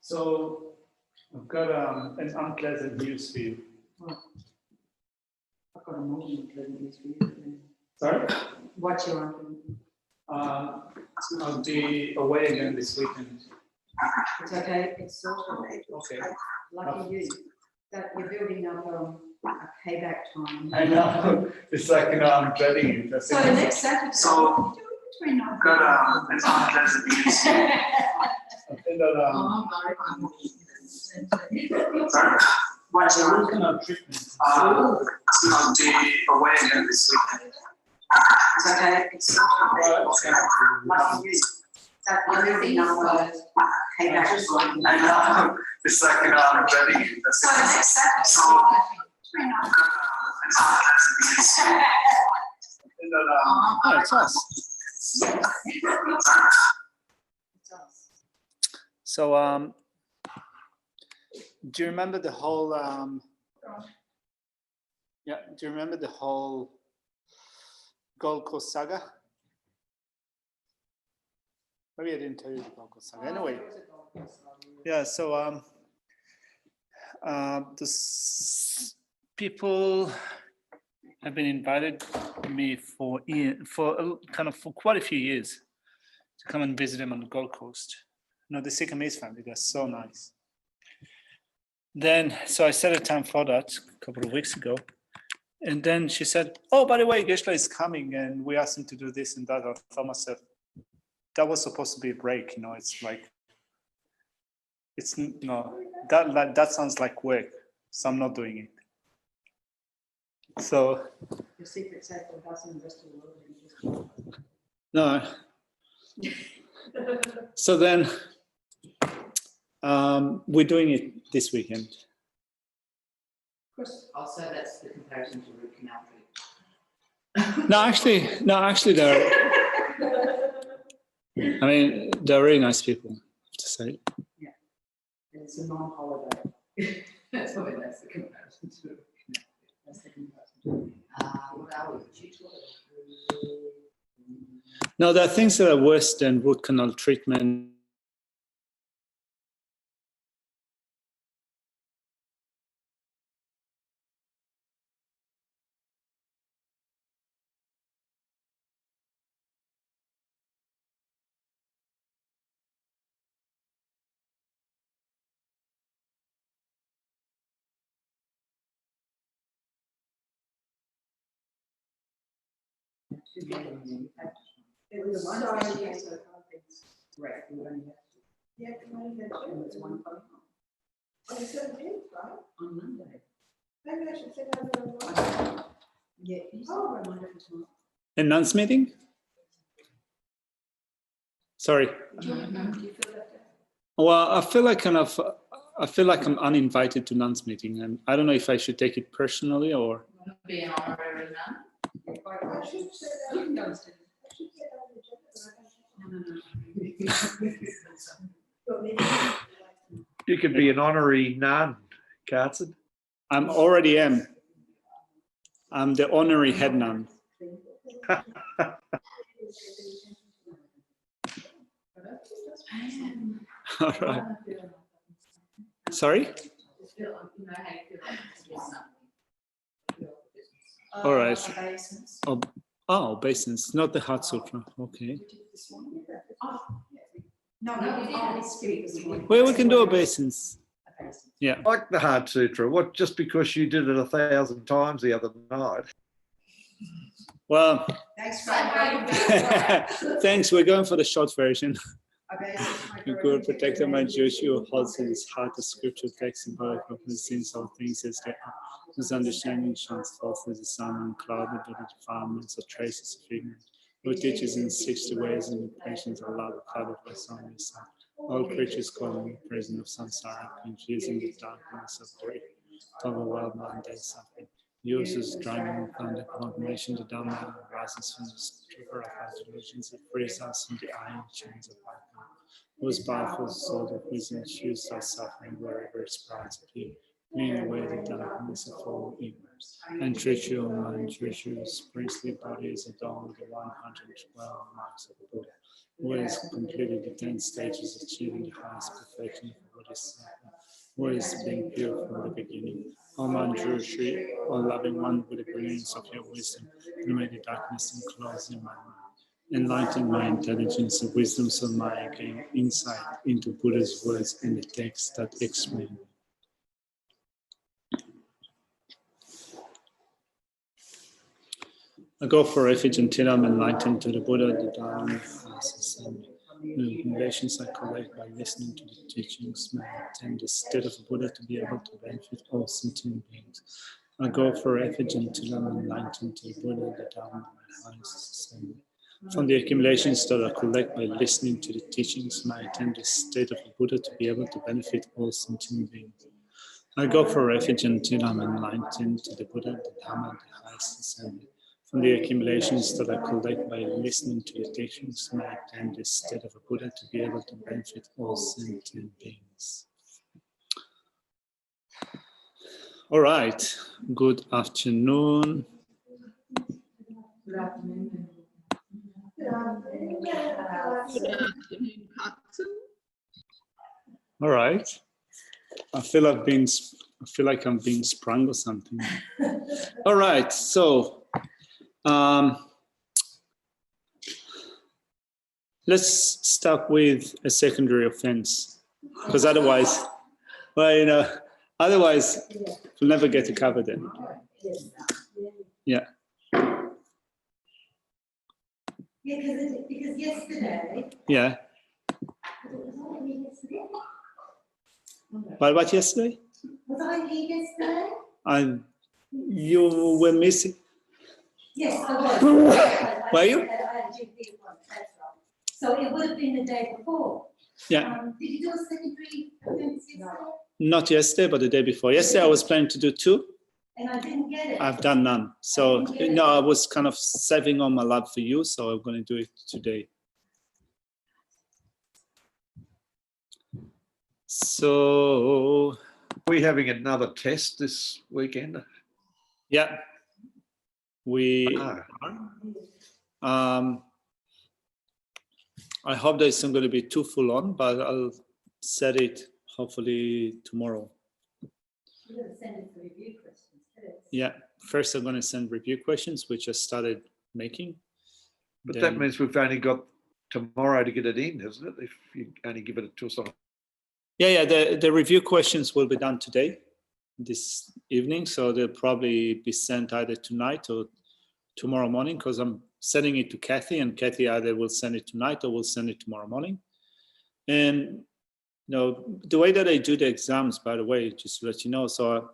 So I've got an unpleasant news for you. I've got a more unpleasant news for you. Sorry? What's your unpleasant? I'll be away again this weekend. It's okay, it's sorted. Okay. Lucky you. That you're building up a payback time. I know. It's like, I'm dreading it. That's So it. next Saturday. So, between now and got an unpleasant news. I think that what's the root canal treatment? I'll be away again this weekend. It's okay, it's sorted. Lucky you. That you're building up a payback time. I know. It's like, I'm dreading it. That's So it. next Saturday. So, between now and it's us. It's us. So, do you remember the whole, do you remember the whole Gold Coast saga? Maybe I didn't tell you the Gold Coast saga. Anyway, yeah, so, people have been invited me for quite a few years to come and visit them on the Gold Coast. You know, the Sikamese family, they're so nice. Then, so I set a time for that a couple of weeks ago. And then she said, oh, by the way, Geshe-la is coming and we asked him to do this and that. I thought myself, that was supposed to be a break, you know, it's like, it's, no, that sounds like work, so I'm not doing it. So. Your secret safe for us and the rest of the world. No. So then, we're doing it this weekend. Also, that's the comparison to root canal treatment. No, actually, they're really nice people, I have to say. Yeah, it's a non-holiday. That's the comparison to root canal. That's the comparison. What are we? No, there are things that are worse than root canal treatment. It was one sorry, so right. Yeah, it was one phone call. On the 17th, right? On Monday. Maybe I should send out a reminder. Yeah, you saw a reminder for tomorrow. A nuns meeting? Sorry. Do you feel that? Well, I feel like I'm uninvited to nuns meeting, and I don't know if I should take it personally or. Be an honorary nun? I should say that. You can go instead. I should say that on the agenda, but I can't. No. But maybe. You could be an honorary nun, Carson. I'm already am. I'm the honorary head nun. All right. Sorry? All right. Oh, obeisance, not the Heart Sutra. Okay. Well, we can do obeisance. Yeah. Like the Heart Sutra. What? Just because you did it 1,000 times the other night. Well, Thanks, thanks. We're going for the short version. Okay. The good protector, my Jewish, who holds in his heart the scripture text symbolic of the sins of things as they are, whose understanding shines forth as the sun and cloud, the defilements or traces of ignorance, who teaches in 60 ways and the patience of Allah, the cloud of His son, His son. All creatures calling the prison of samsara, confusing the darkness of grief, overwhelmed by day suffering. Uses driving upon the confirmation the Dhamma arises from the stupor of our delusions, it frees us from the iron chains of life. Whose powerful soul of wisdom chooses our suffering wherever its sprouts appear. clean away the darkness of all ignorance, and treasure my treasures, princely bodies adorned the 112 marks of Buddha, who has completed the 10 stages, achieving the highest perfection of Bodhisattva, who has been pure from the beginning. O Manjuru Shri, O loving one, with the brilliance of your wisdom, illuminate the darkness enclosed in my mind. Enlighten my intelligence and wisdom so I gain insight into Buddha's words and the texts that explain them. I go for refuge until I'm enlightened to the Buddha, the Dharma, the classes, and the accumulations I collect by listening to the teachings may attain the state of Buddha to be able to benefit all sentient beings. I go for refuge until I'm enlightened to the Buddha, the Dharma, the highest assembly. From the accumulations that I collect by listening to the teachings, may attain the state of the Buddha to be able to benefit all sentient beings. I go for refuge until I'm enlightened to the Buddha, the Dharma, the highest assembly. From the accumulations that I collect by listening to the teachings, may I attain the state of a Buddha to be able to benefit all sentient beings. All right, good afternoon. Good afternoon. All right. I feel like I'm being sprung or something. All right, so let's start with a secondary offense, because otherwise, otherwise we'll never get to cover them. Yeah. Yeah, because yesterday. Yeah. Was I here yesterday? What yesterday? Was I here yesterday? You were missing. Yes, I was. Were you? I had a GP appointment, that's right. So it would have been the day before. Yeah. Did you do a secondary offence yesterday? Not yesterday, but the day before. Yesterday I was planning to do 2. And I didn't get it. I've done none. So no, I was kind of saving all my love for you, so I'm going to do it today. So Are we having another test this weekend? yeah, we. No. I hope that it's not going to be too full on, but I'll set it hopefully tomorrow. You're going to send it for review questions too. Yeah, first I'm going to send review questions, which I started making. But Then- that means we've only got tomorrow to get it in, isn't it? If you only give it to us on. Yeah, the review questions will be done today, this evening, so they'll probably be sent either tonight or tomorrow morning, because I'm sending it to Kathy, and Kathy either will send it tonight or will send it tomorrow morning. And the way that I do the exams, by the way, just to let you know, so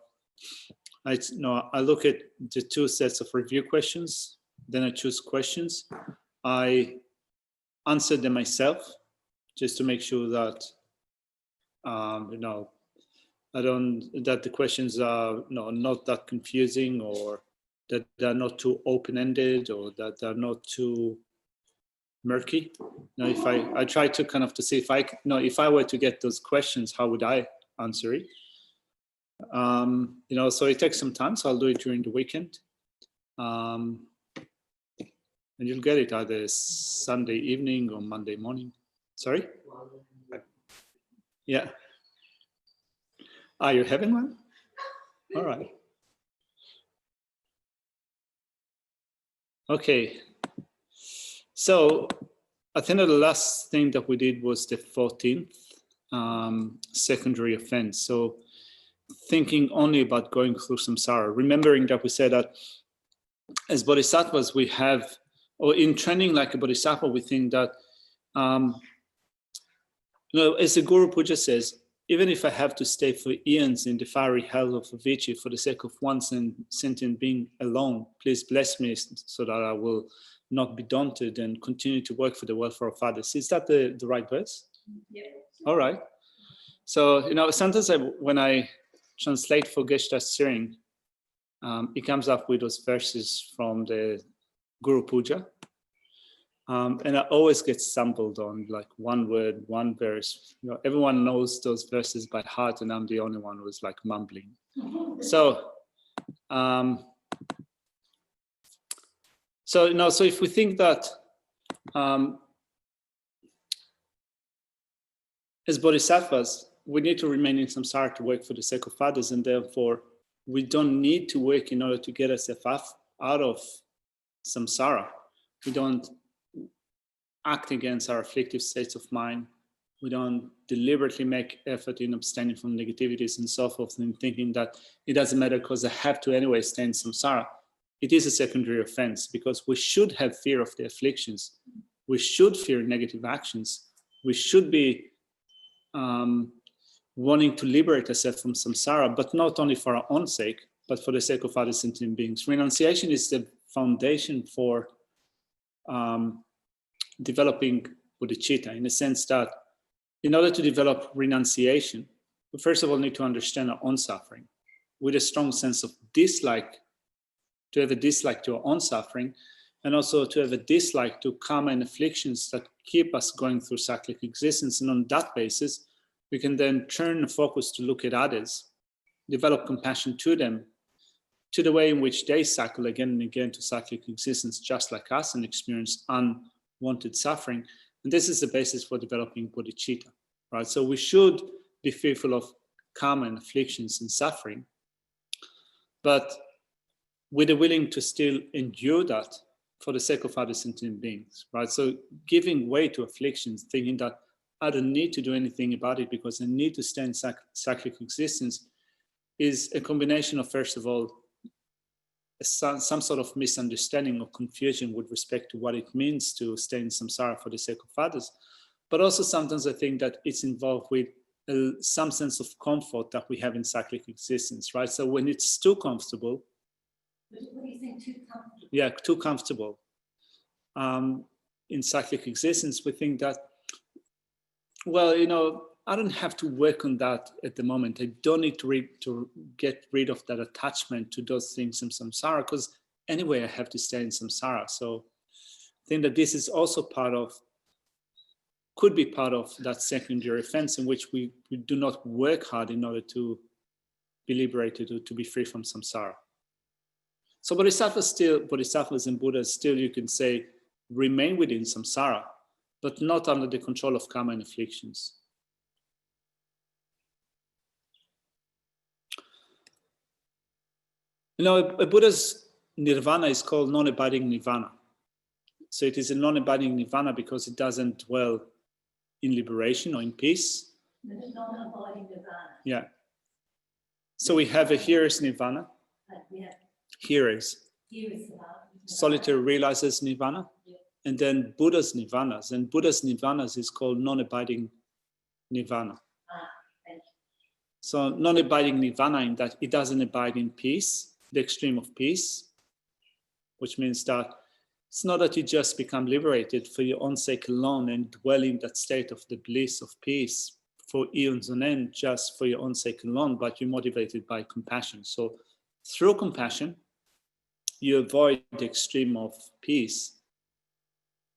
I look at the 2 sets of review questions, then I choose questions. I answer them myself, just to make sure that that the questions are not that confusing, or that they're not too open-ended, or that they're not too murky. Now, if I try to kind of to see if I were to get those questions, how would I answer it? So it takes some time, so I'll do it during the weekend. And you'll get it either Sunday evening or Monday morning. Sorry? Yeah. Are you having one? All right. Okay. So I think that the last thing that we did was the 14th secondary offense. So thinking only about going through samsara, remembering that we said that as bodhisattvas we have, or in training like a bodhisattva, we think that, as the Guru Puja says, even if I have to stay for eons in the fiery hell of Vichy for the sake of one sentient being alone, please bless me so that I will not be daunted and continue to work for the welfare of others. Is that the right verse? Yeah. All right. So, sometimes when I translate for Geshe Steering, it comes up with those verses from the Guru Puja. And I always get stumbled on like one word, one verse. You know, everyone knows those verses by heart, and I'm the only one who's like mumbling. So, so if we think that as bodhisattvas, we need to remain in samsara to work for the sake of others, and therefore we don't need to work in order to get ourselves out of samsara. We don't act against our afflictive states of mind. We don't deliberately make effort in abstaining from negativities and so forth, and thinking that it doesn't matter because I have to anyway stay in samsara. It is a secondary offense, because we should have fear of the afflictions. We should fear negative actions. We should be wanting to liberate ourselves from samsara, but not only for our own sake, but for the sake of other sentient beings. Renunciation is the foundation for developing bodhicitta, in the sense that in order to develop renunciation, we first of all need to understand our own suffering with a strong sense of dislike, to have a dislike to our own suffering, and also to have a dislike to karma and afflictions that keep us going through cyclic existence. And on that basis, we can then turn the focus to look at others, develop compassion to them, to the way in which they cycle again and again to cyclic existence, just like us, and experience unwanted suffering. And this is the basis for developing bodhicitta, right? So we should be fearful of karma and afflictions and suffering, but we're willing to still endure that for the sake of other sentient beings, right? So giving way to afflictions, thinking that I don't need to do anything about it because I need to stay in cyclic existence, is a combination of, first of all, some sort of misunderstanding or confusion with respect to what it means to stay in samsara for the sake of others. But also sometimes I think that it's involved with some sense of comfort that we have in cyclic existence, right? So when it's too comfortable. What do you think, too comfortable? Yeah, too comfortable. In cyclic existence, we think that, well, you know, I don't have to work on that at the moment. I don't need to get rid of that attachment to those things in samsara, because anyway, I have to stay in samsara. So I think that this is also could be part of that secondary offense in which we do not work hard in order to be liberated or to be free from samsara. So bodhisattvas and Buddhas still, you can say, remain within samsara, but not under the control of karma and afflictions. You know, a Buddha's nirvana is called non-abiding nirvana. So it is a non-abiding nirvana because it doesn't dwell in liberation or in peace. The non-abiding nirvana. Yeah. So we have a hearer's nirvana. Yeah. Hearers. Here is the Solitary realizes nirvana. Yeah. And then Buddha's nirvanas. And Buddha's nirvanas is called non-abiding nirvana. Thank you. So non-abiding nirvana, in that it doesn't abide in peace, the extreme of peace, which means that it's not that you just become liberated for your own sake alone and dwell in that state of the bliss of peace for eons on end, just for your own sake alone, but you're motivated by compassion. So through compassion, you avoid the extreme of peace.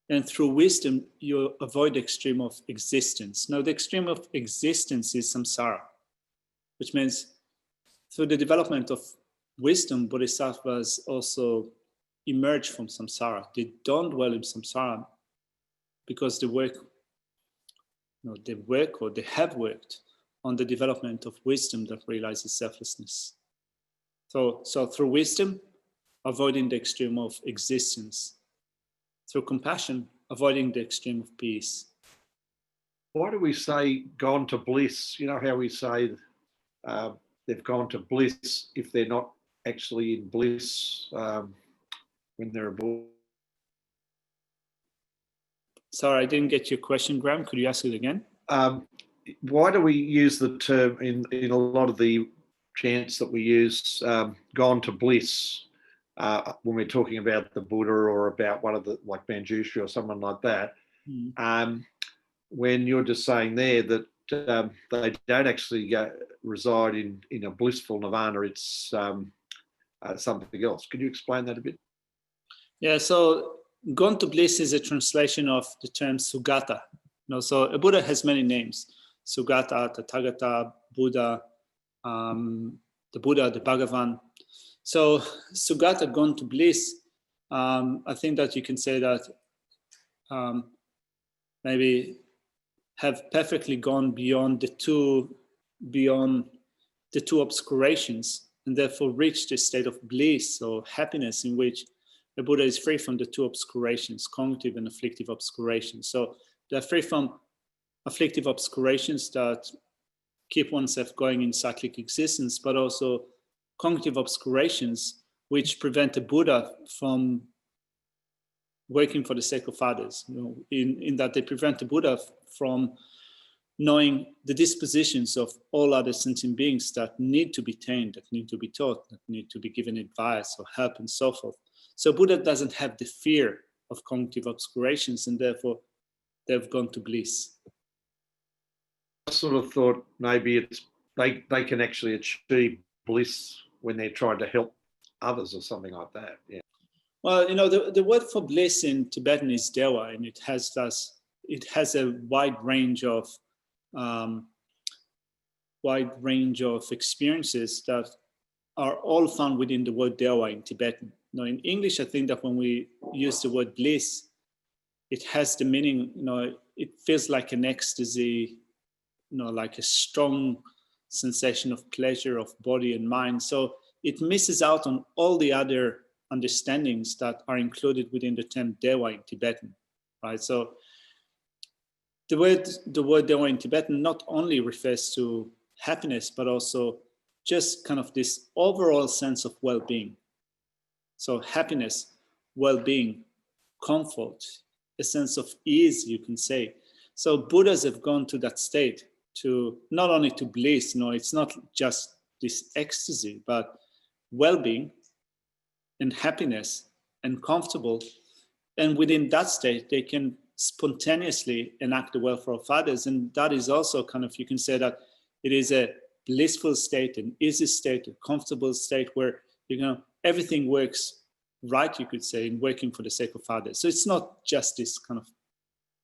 And through wisdom, you avoid the extreme of existence. Now, the extreme of existence is samsara, which means through the development of wisdom, bodhisattvas also emerge from samsara. They don't dwell in samsara because they work or they have worked on the development of wisdom that realizes selflessness. So through wisdom, avoiding the extreme of existence. Through compassion, avoiding the extreme of peace. Why do we say gone to bliss? You know how we say they've gone to bliss if they're not actually in bliss when they're aboard? Sorry, I didn't get your question, Graham. Could you ask it again? Why do we use the term in a lot of the chants that we use, gone to bliss, when we're talking about the Buddha or about one of the, like Manjushri or someone like that, when you're just saying there that they don't actually reside in a blissful nirvana, it's something else. Could you explain that a bit? Yeah, so gone to bliss is a translation of the term Sugata. So a Buddha has many names: Sugata, Tathagata, Buddha, the Buddha, the Bhagavan. So Sugata, gone to bliss. I think that you can say that maybe have perfectly gone beyond the two obscurations, and therefore reached a state of bliss or happiness in which the Buddha is free from the two obscurations, cognitive and afflictive obscurations. So they're free from afflictive obscurations that keep oneself going in cyclic existence, but also cognitive obscurations which prevent the Buddha from working for the sake of others, in that they prevent the Buddha from knowing the dispositions of all other sentient beings that need to be tamed, that need to be taught, that need to be given advice or help and so forth. So Buddha doesn't have the fear of cognitive obscurations, and therefore they've gone to bliss. I sort of thought maybe they can actually achieve bliss when they're trying to help others or something like that. Yeah. Well, the word for bliss in Tibetan is dewa, and it has a wide range of experiences that are all found within the word dewa in Tibetan. In English, I think that when we use the word bliss, it has the meaning, it feels like an ecstasy, like a strong sensation of pleasure of body and mind. So it misses out on all the other understandings that are included within the term dewa in Tibetan, right? So the word dewa in Tibetan not only refers to happiness, but also just kind of this overall sense of well-being. So happiness, well-being, comfort, a sense of ease, you can say. So Buddhas have gone to that state, to not only to bliss, it's not just this ecstasy, but well-being and happiness and comfortable. And within that state, they can spontaneously enact the welfare of others. And that is also kind of, you can say that it is a blissful state, an easy state, a comfortable state where, everything works right, you could say, in working for the sake of others. So it's not just this kind of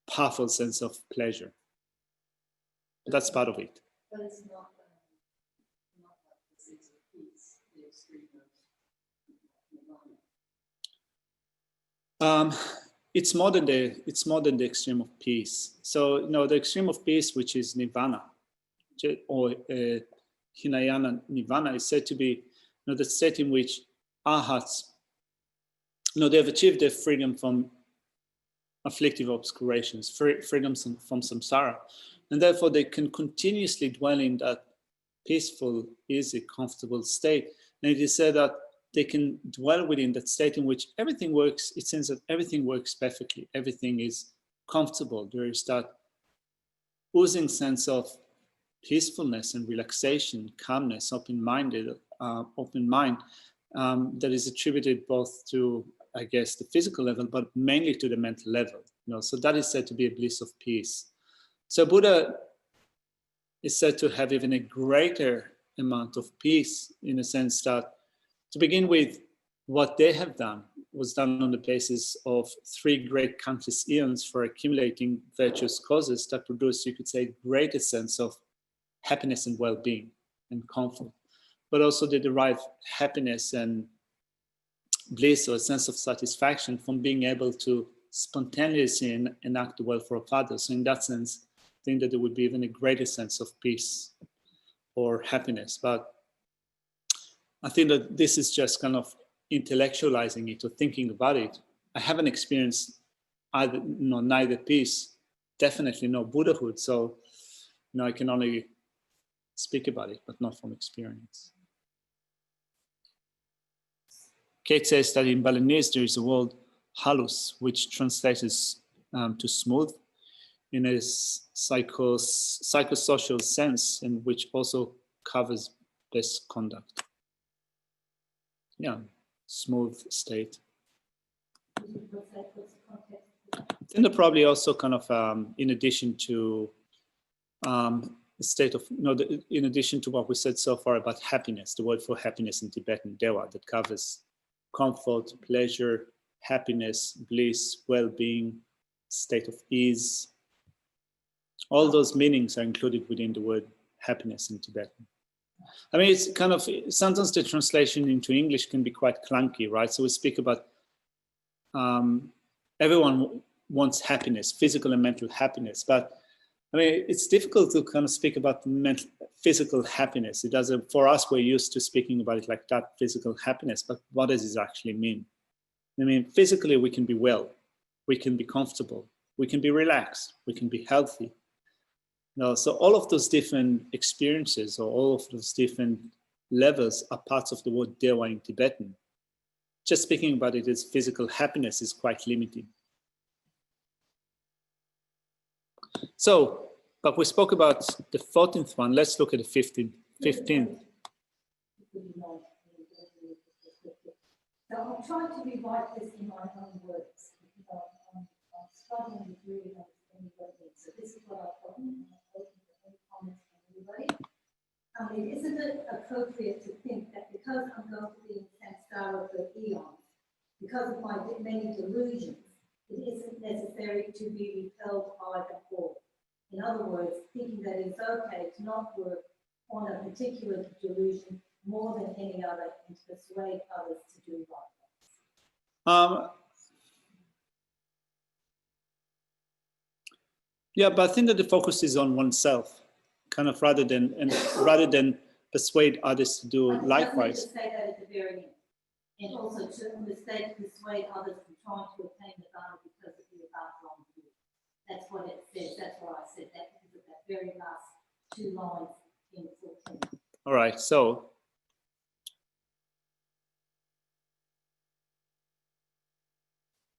powerful sense of pleasure. That's part of it. But it's not like the sense of peace, the extreme of nirvana. It's more than the extreme of peace. So the extreme of peace, which is nirvana, or Hinayana nirvana, is said to be the state in which arhats, they have achieved their freedom from afflictive obscurations, freedom from samsara, and therefore they can continuously dwell in that peaceful, easy, comfortable state. And it is said that they can dwell within that state in which everything works. It seems that everything works perfectly. Everything is comfortable. There is that oozing sense of peacefulness and relaxation, calmness, open mind that is attributed both to, I guess, the physical level, but mainly to the mental level. So that is said to be a bliss of peace. So Buddha is said to have even a greater amount of peace, in a sense that, to begin with, what they have done was done on the basis of 3 great countless eons for accumulating virtuous causes that produce, you could say, greater sense of happiness and well-being and comfort. But also they derive happiness and bliss, or a sense of satisfaction, from being able to spontaneously enact the welfare of others. So in that sense, I think that there would be even a greater sense of peace or happiness. But I think that this is just kind of intellectualizing it or thinking about it. I haven't experienced neither peace, definitely no Buddhahood. So I can only speak about it, but not from experience. Kate says that in Balinese there is a word halus, which translates to smooth in a psychosocial sense, and which also covers best conduct. Yeah, smooth state. And they're probably also kind of, in addition to state of, in addition to what we said so far about happiness, the word for happiness in Tibetan, dewa, that covers comfort, pleasure, happiness, bliss, well-being, state of ease. All those meanings are included within the word happiness in Tibetan. I mean, it's kind of, sometimes the translation into English can be quite clunky, right? So we speak about, everyone wants happiness, physical and mental happiness, but I mean, it's difficult to kind of speak about physical happiness. It doesn't, for us, we're used to speaking about it like that, physical happiness, but what does it actually mean? I mean, physically, we can be well, we can be comfortable, we can be relaxed, we can be healthy. So all of those different experiences or all of those different levels are parts of the word Dewa in Tibetan. Just speaking about it as physical happiness is quite limiting. So, but we spoke about the 14th one. Let's look at the 15th. So I'll try to rewrite this in my own words because I'm struggling with really understanding what it is. So this is what I've gotten, and I'm open to any comments from anybody. I mean, isn't it appropriate to think that because I'm going to be in samsara for eons, because of my many delusions, it isn't necessary to be repelled by the form? In other words, thinking that it's okay to not work on a particular delusion more than any other and to persuade others to do likewise. Yeah, but I think that the focus is on oneself, kind of rather than persuade others to do likewise. Just say that at the very end, and also to persuade others from trying to attain the Dharma because of the above wrong view. That's what it says. That's why I said that, because of that very last two lines in 14. All right, so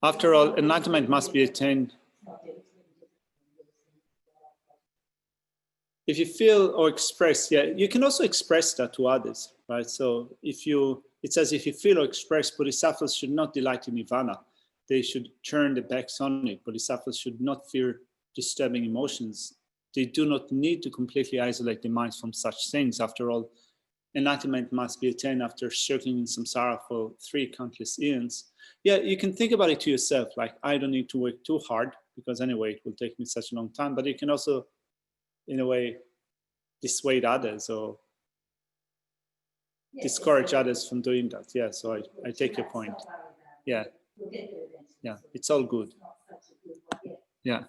after all, enlightenment must be attained. If you feel or express, yeah, you can also express that to others, right? So it says if you feel or express, bodhisattvas should not delight in nirvana. They should turn their backs on it. Bodhisattvas should not fear disturbing emotions. They do not need to completely isolate their minds from such things. After all, enlightenment must be attained after circling in samsara for 3 countless eons. Yeah, you can think about it to yourself, like, I don't need to work too hard because anyway, it will take me such a long time. But you can also, in a way, dissuade others or discourage others from doing that. Yeah, so I take your point. Yeah, yeah, it's all good. Yeah,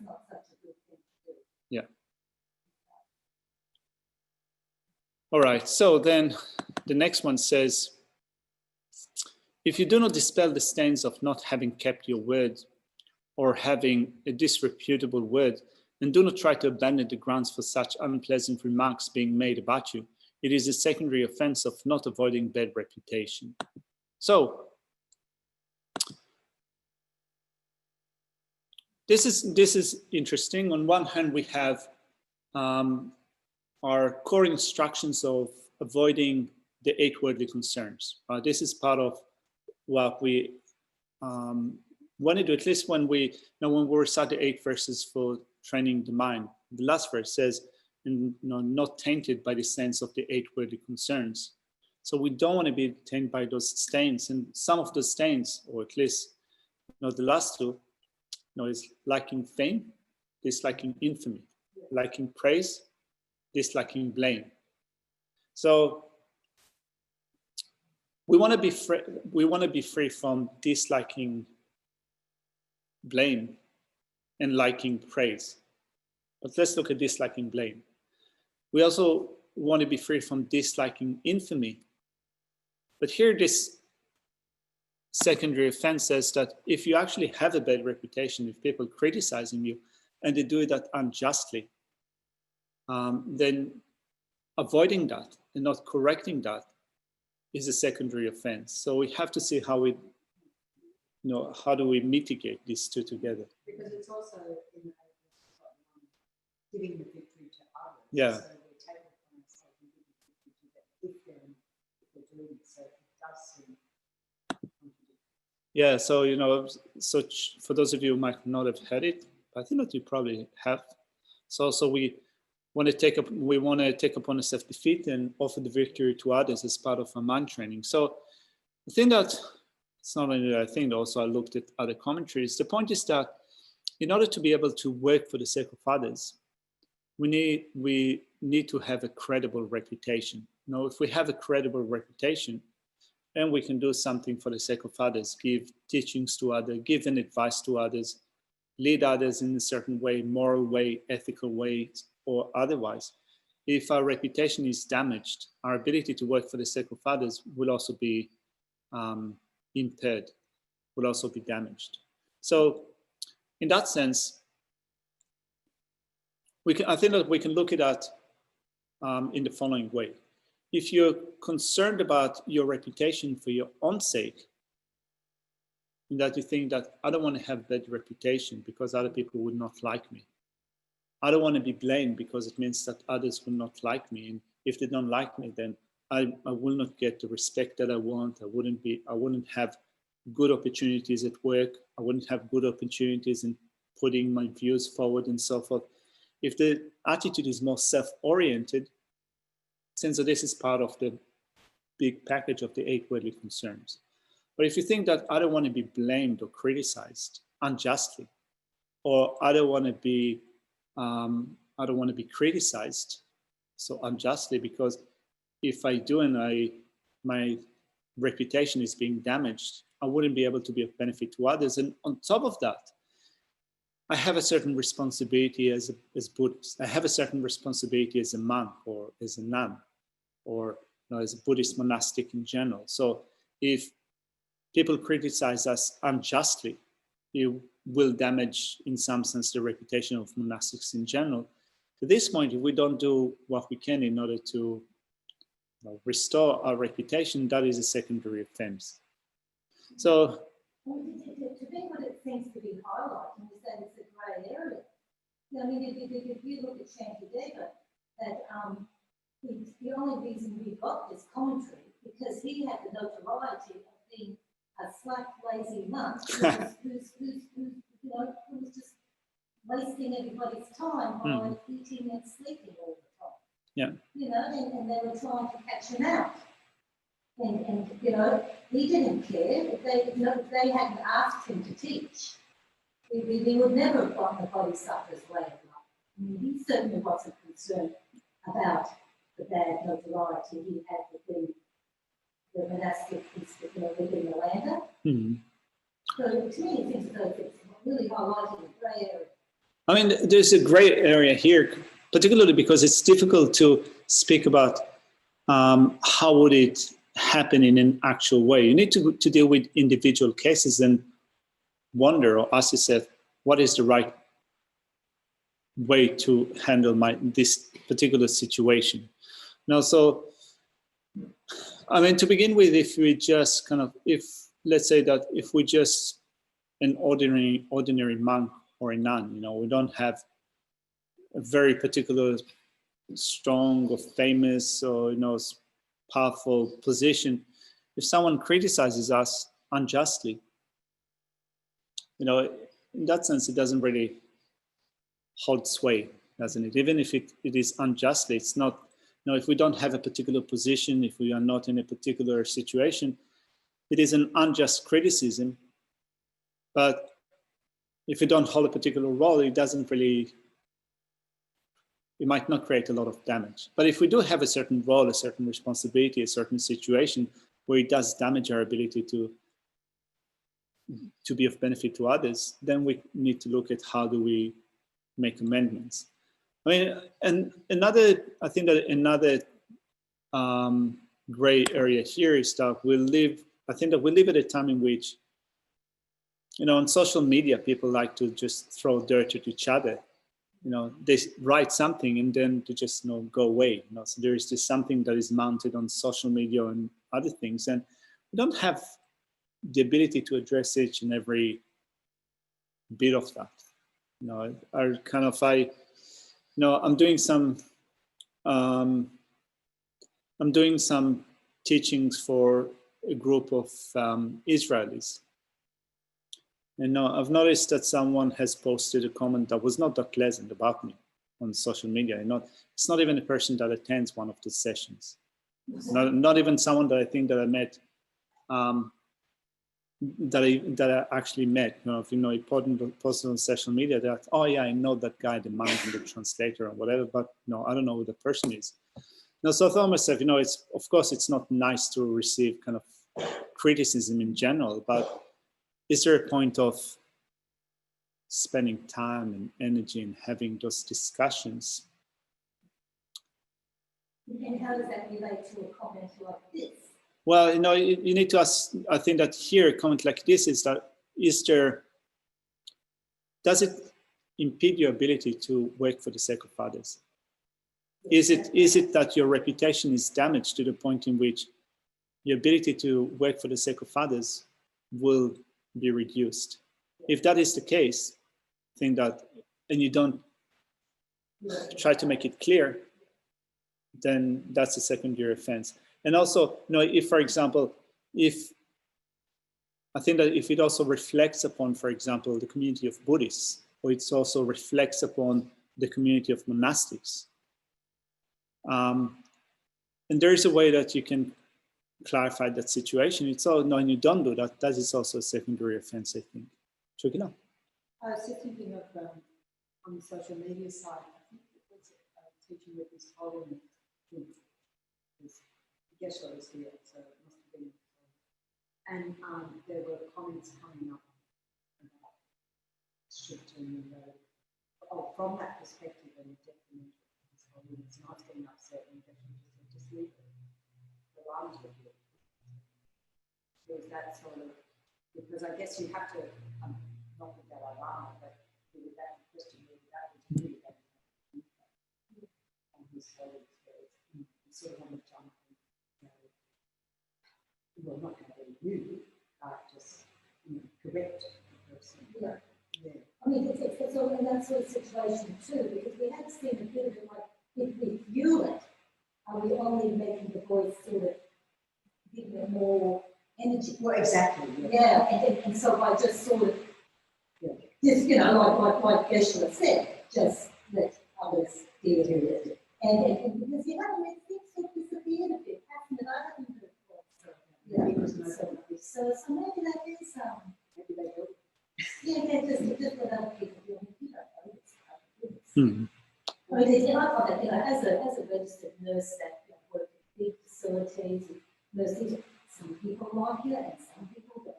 yeah. All right, so then the next one says, if you do not dispel the stains of not having kept your word or having a disreputable word, and do not try to abandon the grounds for such unpleasant remarks being made about you, it is a secondary offense of not avoiding bad reputation. So, this is interesting. On one hand, we have our core instructions of avoiding the 8 worldly concerns. This is part of what we want to do, at least when we recite the 8 verses for training the mind. The last verse says, not tainted by the sense of the 8 worldly concerns. So we don't want to be tainted by those stains. And some of the stains, or at least the last 2, is liking fame, disliking infamy, liking praise, disliking blame. So we want to be free from disliking blame and liking praise. But let's look at disliking blame. We also want to be free from disliking infamy. But here this secondary offense says that if you actually have a bad reputation, if people criticizing you and they do that unjustly, then avoiding that and not correcting that is a secondary offense. So we have to see how how do we mitigate these 2 together? Because it's also in giving the victory to others. Yeah. So we take it from ourselves and give the victory to them if they're doing it. So it does seem contradictory. Yeah, so for those of you who might not have heard it, I think that you probably have. So we want to take upon ourselves defeat and offer the victory to others as part of our mind training. So the thing that it's not only that I think, also I looked at other commentaries. The point is that in order to be able to work for the sake of others, we need to have a credible reputation. You know, if we have a credible reputation, then we can do something for the sake of others, give teachings to others, give an advice to others, lead others in a certain way, moral way, ethical way, or otherwise. If our reputation is damaged, our ability to work for the sake of others will also be impaired, will also be damaged. So in that sense, I think that we can look at that in the following way. If you're concerned about your reputation for your own sake, in that you think that I don't want to have bad reputation because other people would not like me. I don't want to be blamed because it means that others will not like me. And if they don't like me, then I will not get the respect that I want. I wouldn't have good opportunities at work. I wouldn't have good opportunities in putting my views forward and so forth. If the attitude is more self-oriented, since this is part of the big package of the 8 worldly concerns. But if you think that I don't want to be blamed or criticized unjustly, or I don't want to be criticized so unjustly, because if I do and my reputation is being damaged, I wouldn't be able to be of benefit to others. And on top of that, I have a certain responsibility as Buddhist. I have a certain responsibility as a monk or as a nun, or as a Buddhist monastic in general. So if people criticize us unjustly, it will damage, in some sense, the reputation of monastics in general. To this point, if we don't do what we can in order to restore our reputation, that is a secondary offense. So, well, to me, what it seems to be highlighting is that it's a grey area. I mean, if you look at Shantideva, that the only reason we got this commentary because he had the notoriety of being a slack, lazy monk who was just wasting everybody's time by eating and sleeping all the time. Yeah. And they were trying to catch him out. And he didn't care if they hadn't asked him to teach. He would never have gotten the Bodhisattva's way of life. I mean, he certainly wasn't concerned about the bad notoriety he had within the monastic within the lander. mm-hmm. So to me, it seems as though it's really highlighting the grey area. I mean, there's a gray area here, particularly because it's difficult to speak about how would it happen in an actual way. You need to deal with individual cases and wonder or ask yourself, what is the right way to handle this particular situation? Now, so, I mean, to begin with, if let's say that if we just an ordinary monk or a nun, we don't have a very particular strong or famous or, powerful position. If someone criticizes us unjustly, in that sense, it doesn't really hold sway, doesn't it? Even if it is unjustly, it's not, if we don't have a particular position, if we are not in a particular situation, it is an unjust criticism. But if we don't hold a particular role, it might not create a lot of damage. But if we do have a certain role, a certain responsibility, a certain situation where it does damage our ability to be of benefit to others, then we need to look at how do we make amendments. I mean, and another gray area here is that we live at a time in which, on social media, people like to just throw dirt at each other. They write something and then to just go away. So there is just something that is mounted on social media and other things, and we don't have the ability to address each and every bit of that. I'm doing some teachings for a group of Israelis. And I've noticed that someone has posted a comment that was not that pleasant about me on social media. It's not even a person that attends one of the sessions. Not even someone that I think that I met that I actually met. If he posted on social media that, oh yeah, I know that guy, the monk and the translator or whatever, but I don't know who the person is. Now, so I thought to myself, it's, of course, it's not nice to receive kind of criticism in general, but is there a point of spending time and energy and having those discussions? And how does that relate to a comment like this? Well, you need to ask, I think that here, a comment like this is that, does it impede your ability to work for the sake of others? Is it that your reputation is damaged to the point in which your ability to work for the sake of others will be reduced? If that is the case, I think that, and you don't try to make it clear, then that's a secondary offense. And also, if, for example, I think that if it also reflects upon, for example, the community of Buddhists, or it also reflects upon the community of monastics, and there is a way that you can clarify that situation. It's all, no, and you don't do that, that is also a secondary offense, I think. Chukina? I was just thinking of on the social media side, I think it was teaching with this following thing. Geshe was here, so it must have been. And there were comments coming up about shifting and from that perspective, and definitely it's not getting upset and definitely just leave it. The lines with you. There's that sort of, because I guess you have to, not with that alarm, but with that question, that would be that. And his sort of on the jump. Well, not going to be you, just correct the person. Yeah. Yeah. I mean, it's all in that sort of situation too, because we have seen a bit of it like, if we fuel it, are we only making the voice sort of give it more energy? Well, exactly. Yeah, and so by just sort of, just, like Geshe said, just let others deal with it. And because you haven't let things sort of disappear a bit, hasn't it? I haven't heard of yeah, so maybe that is maybe they do. Yeah, just let other people do it. You don't know. I mean, I find that as a registered nurse that work in big facilities, nursing, some people like it and some people don't.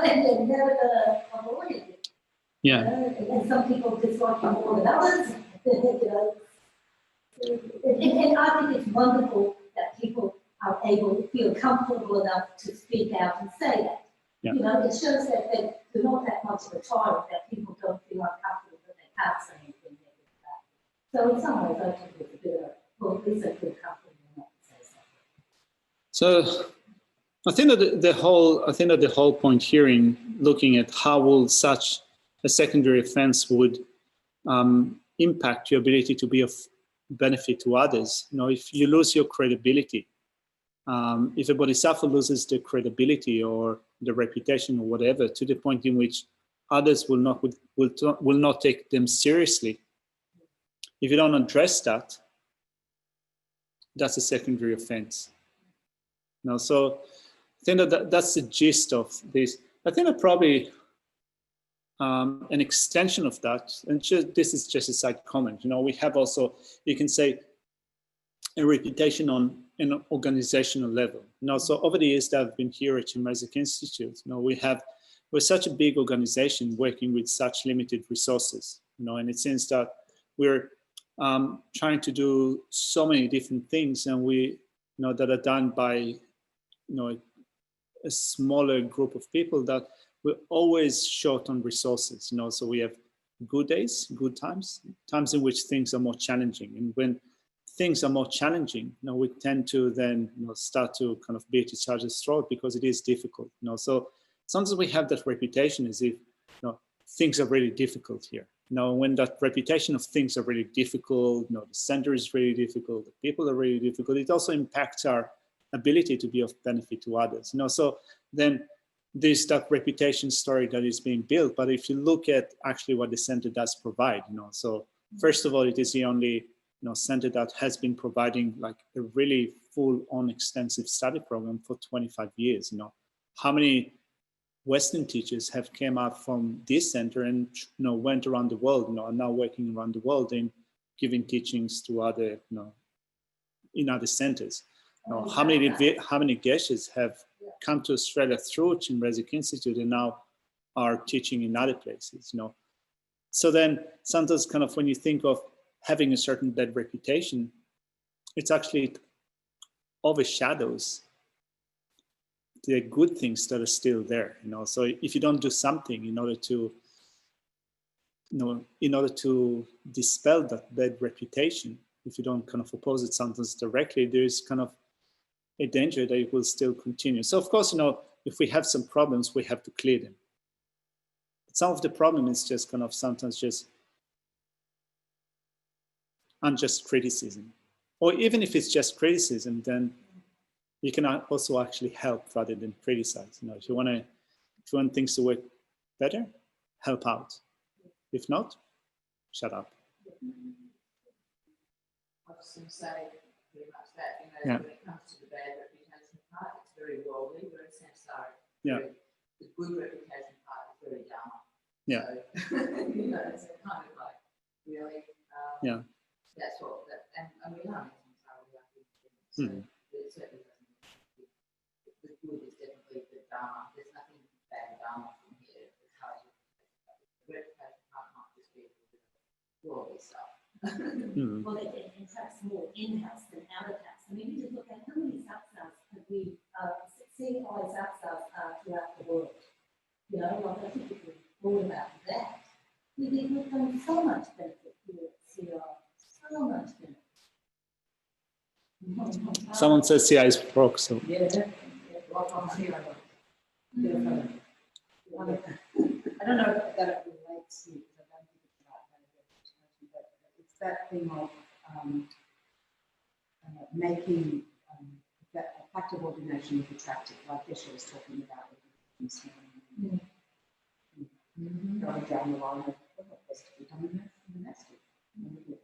And you're never gonna avoid it. Yeah. And some people dislike you more than others. And I think it's wonderful that people are able to feel comfortable enough to speak out and say that. Yeah. It shows that they're not that much of a tyrant, that people don't feel uncomfortable that they can't say anything negative about it. So in some ways, I think it's a bit of a, well, at least I feel comfortable enough to say something. So I think that the whole point here in looking at how will such a secondary offense would impact your ability to be of benefit to others. If you lose your credibility, if a bodhisattva loses the credibility or the reputation or whatever, to the point in which others will not take them seriously, if you don't address that, that's a secondary offense. So I think that's the gist of this. I think that probably an extension of that, and this is just a side comment. We have also, you can say, a reputation on an organizational level. So over the years that I've been here at Chimazik Institute, we're such a big organization working with such limited resources. And it seems that we're trying to do so many different things, and that are done by a smaller group of people, that we're always short on resources. So we have good days, good times in which things are more challenging, and when things are more challenging, we tend to then start to kind of beat each other's throat because it is difficult. So sometimes we have that reputation as if things are really difficult here. When that reputation of things are really difficult, the center is really difficult, the people are really difficult, it also impacts our ability to be of benefit to others. So then there's that reputation story that is being built. But if you look at actually what the center does provide, so first of all, it is the only center that has been providing like a really full-on extensive study program for 25 years. How many Western teachers have came out from this center and went around the world, are now working around the world and giving teachings to other, in other centers. How many geshes have come to Australia through Chinrezig Institute and now are teaching in other places, So then sometimes kind of when you think of having a certain bad reputation, it's actually overshadows the good things that are still there, So if you don't do something in order to dispel that bad reputation, if you don't kind of oppose it sometimes directly, there's kind of a danger that it will still continue. So of course, if we have some problems, we have to clear them. But some of the problem is just kind of sometimes just unjust criticism. Or even if it's just criticism, then you can also actually help rather than criticize. If you want things to work better, help out. If not, shut up. I was going to say pretty much that, Yeah. when it comes to the bad reputation part, it's very worldly, very samsaric. Yeah. The good reputation part is very dharma. Yeah. So, it's kind of like, really, Yeah. that's what, and we are in samsara, we are so it certainly doesn't. The good is definitely the dharma. There's nothing bad dharma from here as far as the reputation part might just be worldly stuff. Well, in fact, more in-house than out-of-house. I mean, you just look at how many satsas have we, CI satsas throughout the world. I think if we thought about that, we've done so much benefit here at CI, so much benefit. Someone says CI is broke, so. Yeah, I don't know if that relates to, because I don't think it's about that reputation, but it's that thing of making that a fact of ordination is attractive, like Esha was talking about with going down the line of what has to become monastic.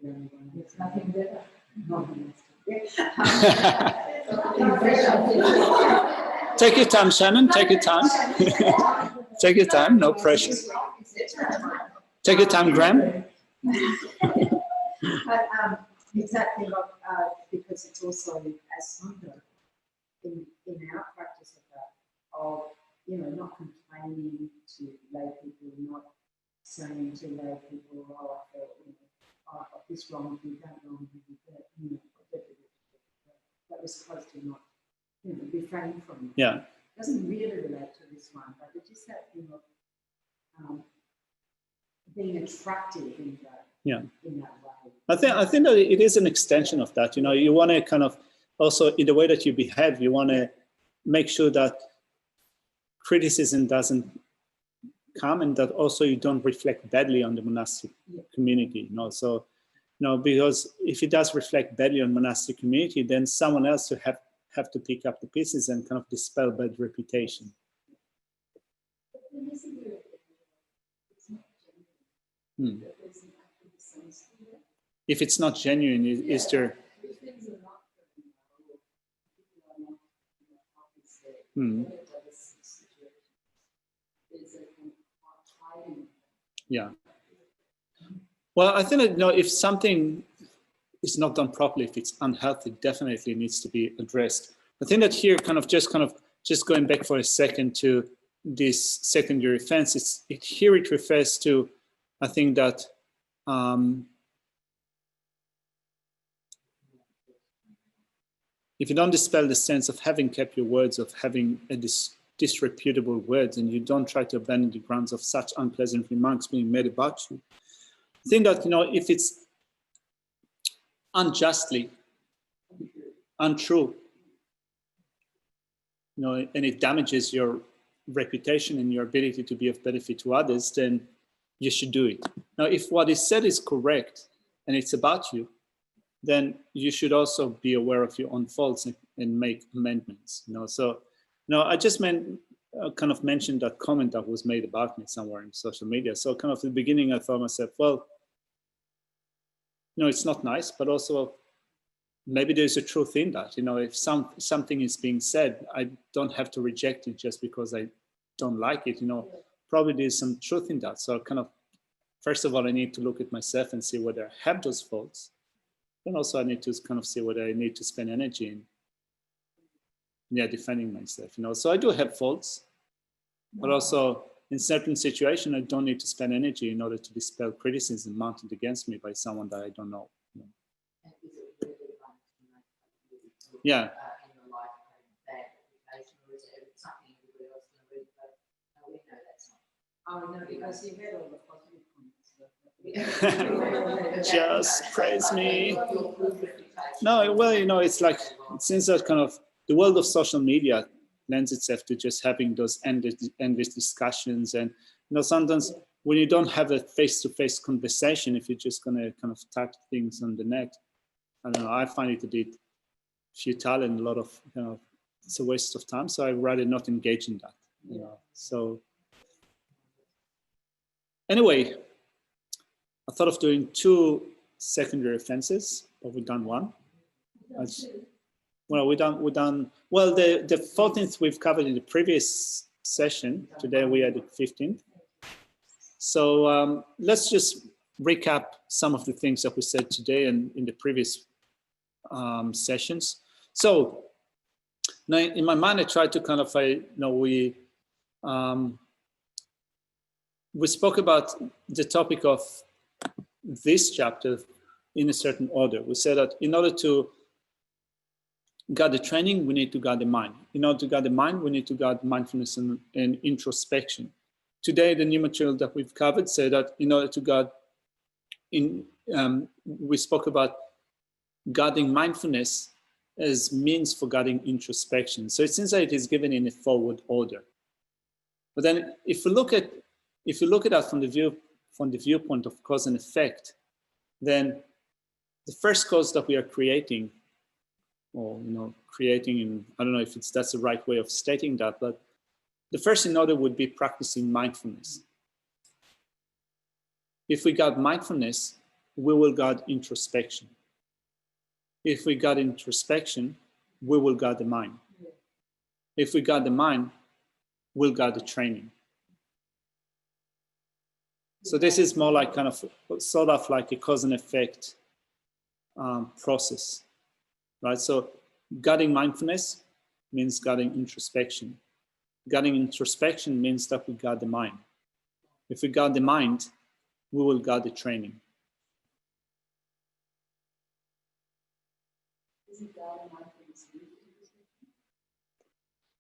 There's nothing better. Not monastic. Take your time, Shannon. Take your time. Take your time. No pressure. Take your time, Graham. But exactly, because it's also as Sangha in our practice of that, of not complaining to lay people, not saying to lay people, oh, I felt I got this wrong, you that wrong, that was supposed to not refrain from. Yeah. It doesn't really relate to this one, but it's just that thing of being attractive in that. Yeah. In that way. I think that it is an extension of that. You want to kind of also in the way that you behave, you want to make sure that criticism doesn't come and that also you don't reflect badly on the monastic community. So, because if it does reflect badly on monastic community, then someone else will have to pick up the pieces and kind of dispel bad reputation. If it's not genuine, is there? Yeah. Well, I think that if something is not done properly, if it's unhealthy, definitely needs to be addressed. I think that here, just going back for a second to this secondary offense, here it refers to, I think that if you don't dispel the sense of having kept your words, of having a disreputable words, and you don't try to abandon the grounds of such unpleasant remarks being made about you, I think that, if it's unjustly, untrue, and it damages your reputation and your ability to be of benefit to others, then you should do it. Now, if what is said is correct and it's about you, then you should also be aware of your own faults and make amendments. So, I just kind of mentioned that comment that was made about me somewhere in social media. So, kind of at the beginning, I thought myself, well, it's not nice, but also maybe there's a truth in that. If something is being said, I don't have to reject it just because I don't like it, probably there's some truth in that. So kind of, first of all, I need to look at myself and see whether I have those faults. Then also I need to kind of see whether I need to spend energy in, defending myself, So I do have faults, but also in certain situations, I don't need to spend energy in order to dispel criticism mounted against me by someone that I don't know. And is it really like, Yeah. in your life having bad reputation, or is it something everybody else can read, but no, we know that's not. Oh, no, because you read all the positive comments. Just praise me. No, well, it's like, it seems that kind of the world of social media lends itself to just having those endless discussions. And, sometimes when you don't have a face-to-face conversation, if you're just going to kind of type things on the net, I don't know, I find it a bit futile and a lot of, it's a waste of time. So I'd rather not engage in that, So anyway, I thought of doing 2 secondary offenses, but we've done 1. Well, well, the 14th we've covered in the previous session. Today we are the 15th. So let's just recap some of the things that we said today and in the previous sessions. So now in my mind, I tried to kind of, we spoke about the topic of this chapter in a certain order. We said that in order to guard the training, we need to guard the mind. In order to guard the mind, we need to guard mindfulness and introspection. Today, the new material that we've covered said that in order to guard, we spoke about guarding mindfulness as means for guarding introspection. So it seems that it is given in a forward order. But then, if you look at that from the viewpoint of cause and effect, then the first cause that we are creating, or creating in, I don't know if that's the right way of stating that, but the first in order would be practicing mindfulness. If we guard mindfulness, we will guard introspection. If we guard introspection, we will guard the mind. If we guard the mind, we'll guard the training. So this is more like kind of sort of like a cause and effect process. Right, so guarding mindfulness means guarding introspection. Guarding introspection means that we guard the mind. If we guard the mind, we will guard the training.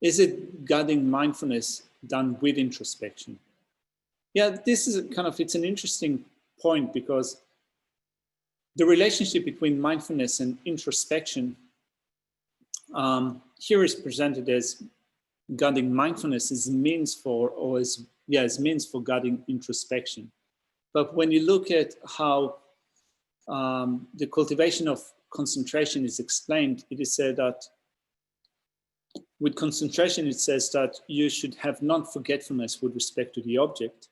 Is it guarding mindfulness done with introspection? Yeah, this is kind of, it's an interesting point because the relationship between mindfulness and introspection here is presented as guarding mindfulness as means for, or as means for guarding introspection. But when you look at how the cultivation of concentration is explained, it is said that with concentration, it says that you should have non-forgetfulness with respect to the object.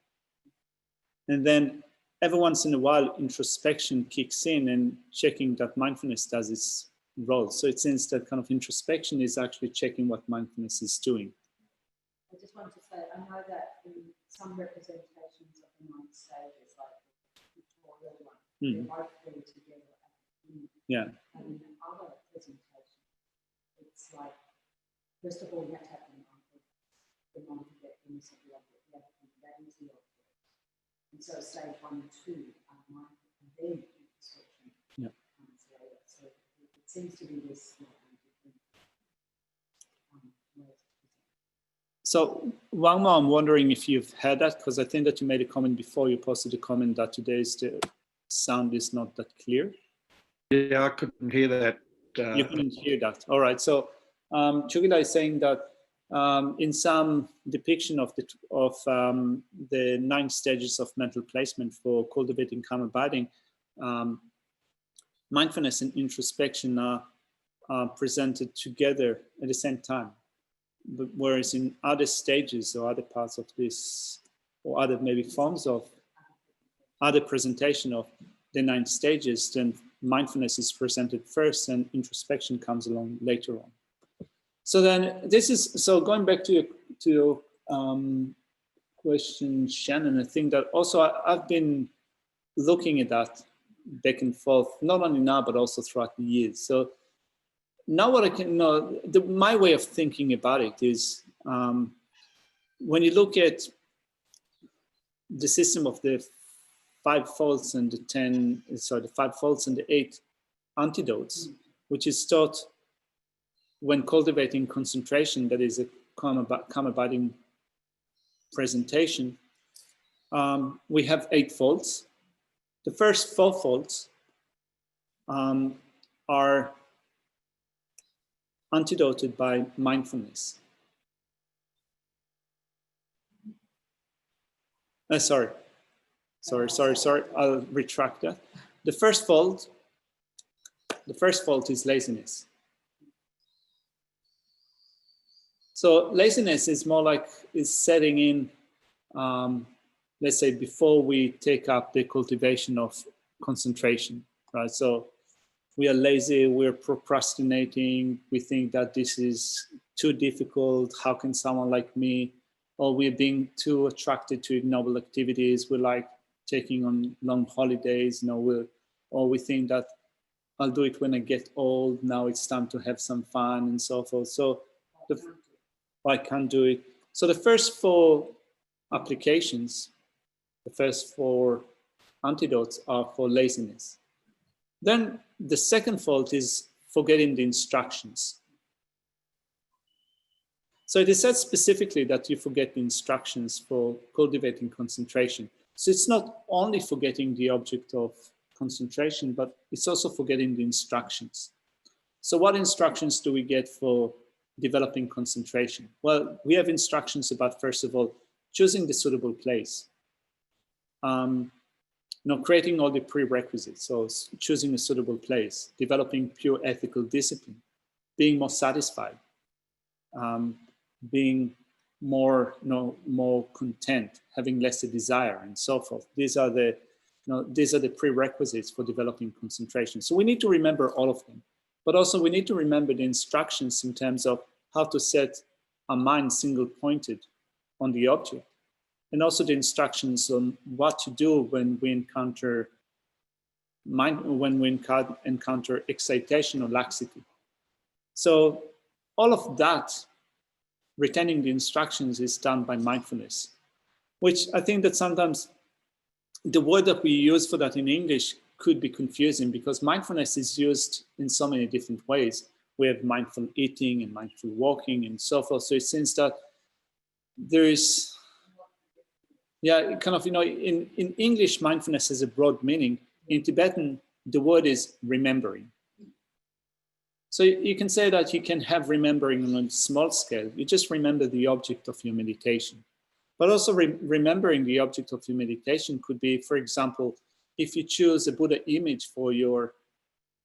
And then every once in a while, introspection kicks in and checking that mindfulness does its role. So it seems that kind of introspection is actually checking what mindfulness is doing. I just wanted to say, I know that in some representations of the 9 stages, like the tutorial one, they're both there together. Yeah. And in other presentations, it's like, first of all, you have to have the non-forgetfulness of the object. You have to think that is the object. And so stage 1 and 2 are mindful, and then introspection comes later. So it seems to be this slightly different ways. So one more, I'm wondering if you've heard that, because I think that you made a comment before. You posted a comment that today's the sound is not that clear. Yeah, I couldn't hear that. You couldn't hear that. All right. So Chugila is saying that in some depiction of the 9 stages of mental placement for cultivating calm abiding, mindfulness and introspection are presented together at the same time. But whereas in other stages or other parts of this, or other maybe forms of other presentation of the 9 stages, then mindfulness is presented first and introspection comes along later on. So then this is, so going back to question, Shannon. I think that also I've been looking at that back and forth, not only now, but also throughout the years. So now what I can know, my way of thinking about it is when you look at the system of the 5 faults and the 5 faults and the 8 antidotes, which is taught when cultivating concentration, that is a calm-abiding presentation, we have 8 faults. The first 4 faults are antidoted by mindfulness. Sorry, I'll retract that. The first fault is laziness. So laziness is more like is setting in, let's say, before we take up the cultivation of concentration, right? So we are lazy, we're procrastinating, we think that this is too difficult, how can someone like me, or we're being too attracted to ignoble activities, we're like taking on long holidays, or we think that I'll do it when I get old, now it's time to have some fun and so forth. So I can't do it. So the first 4 applications, the first 4 antidotes are for laziness. Then the second fault is forgetting the instructions. So it is said specifically that you forget the instructions for cultivating concentration. So it's not only forgetting the object of concentration, but it's also forgetting the instructions. So what instructions do we get for developing concentration? Well, we have instructions about, first of all, choosing the suitable place. Creating all the prerequisites, so choosing a suitable place, developing pure ethical discipline, being more satisfied, being more content, having less a desire, and so forth. These are the prerequisites for developing concentration. So we need to remember all of them, but also we need to remember the instructions in terms of how to set our mind single-pointed on the object, and also the instructions on what to do when we encounter excitation or laxity. So all of that, retaining the instructions, is done by mindfulness, which I think that sometimes the word that we use for that in English could be confusing, because mindfulness is used in so many different ways. We have mindful eating and mindful walking and so forth. So it seems that there is, in English, mindfulness has a broad meaning. In Tibetan, the word is remembering. So you can say that you can have remembering on a small scale. You just remember the object of your meditation. But also remembering the object of your meditation could be, for example, if you choose a Buddha image for your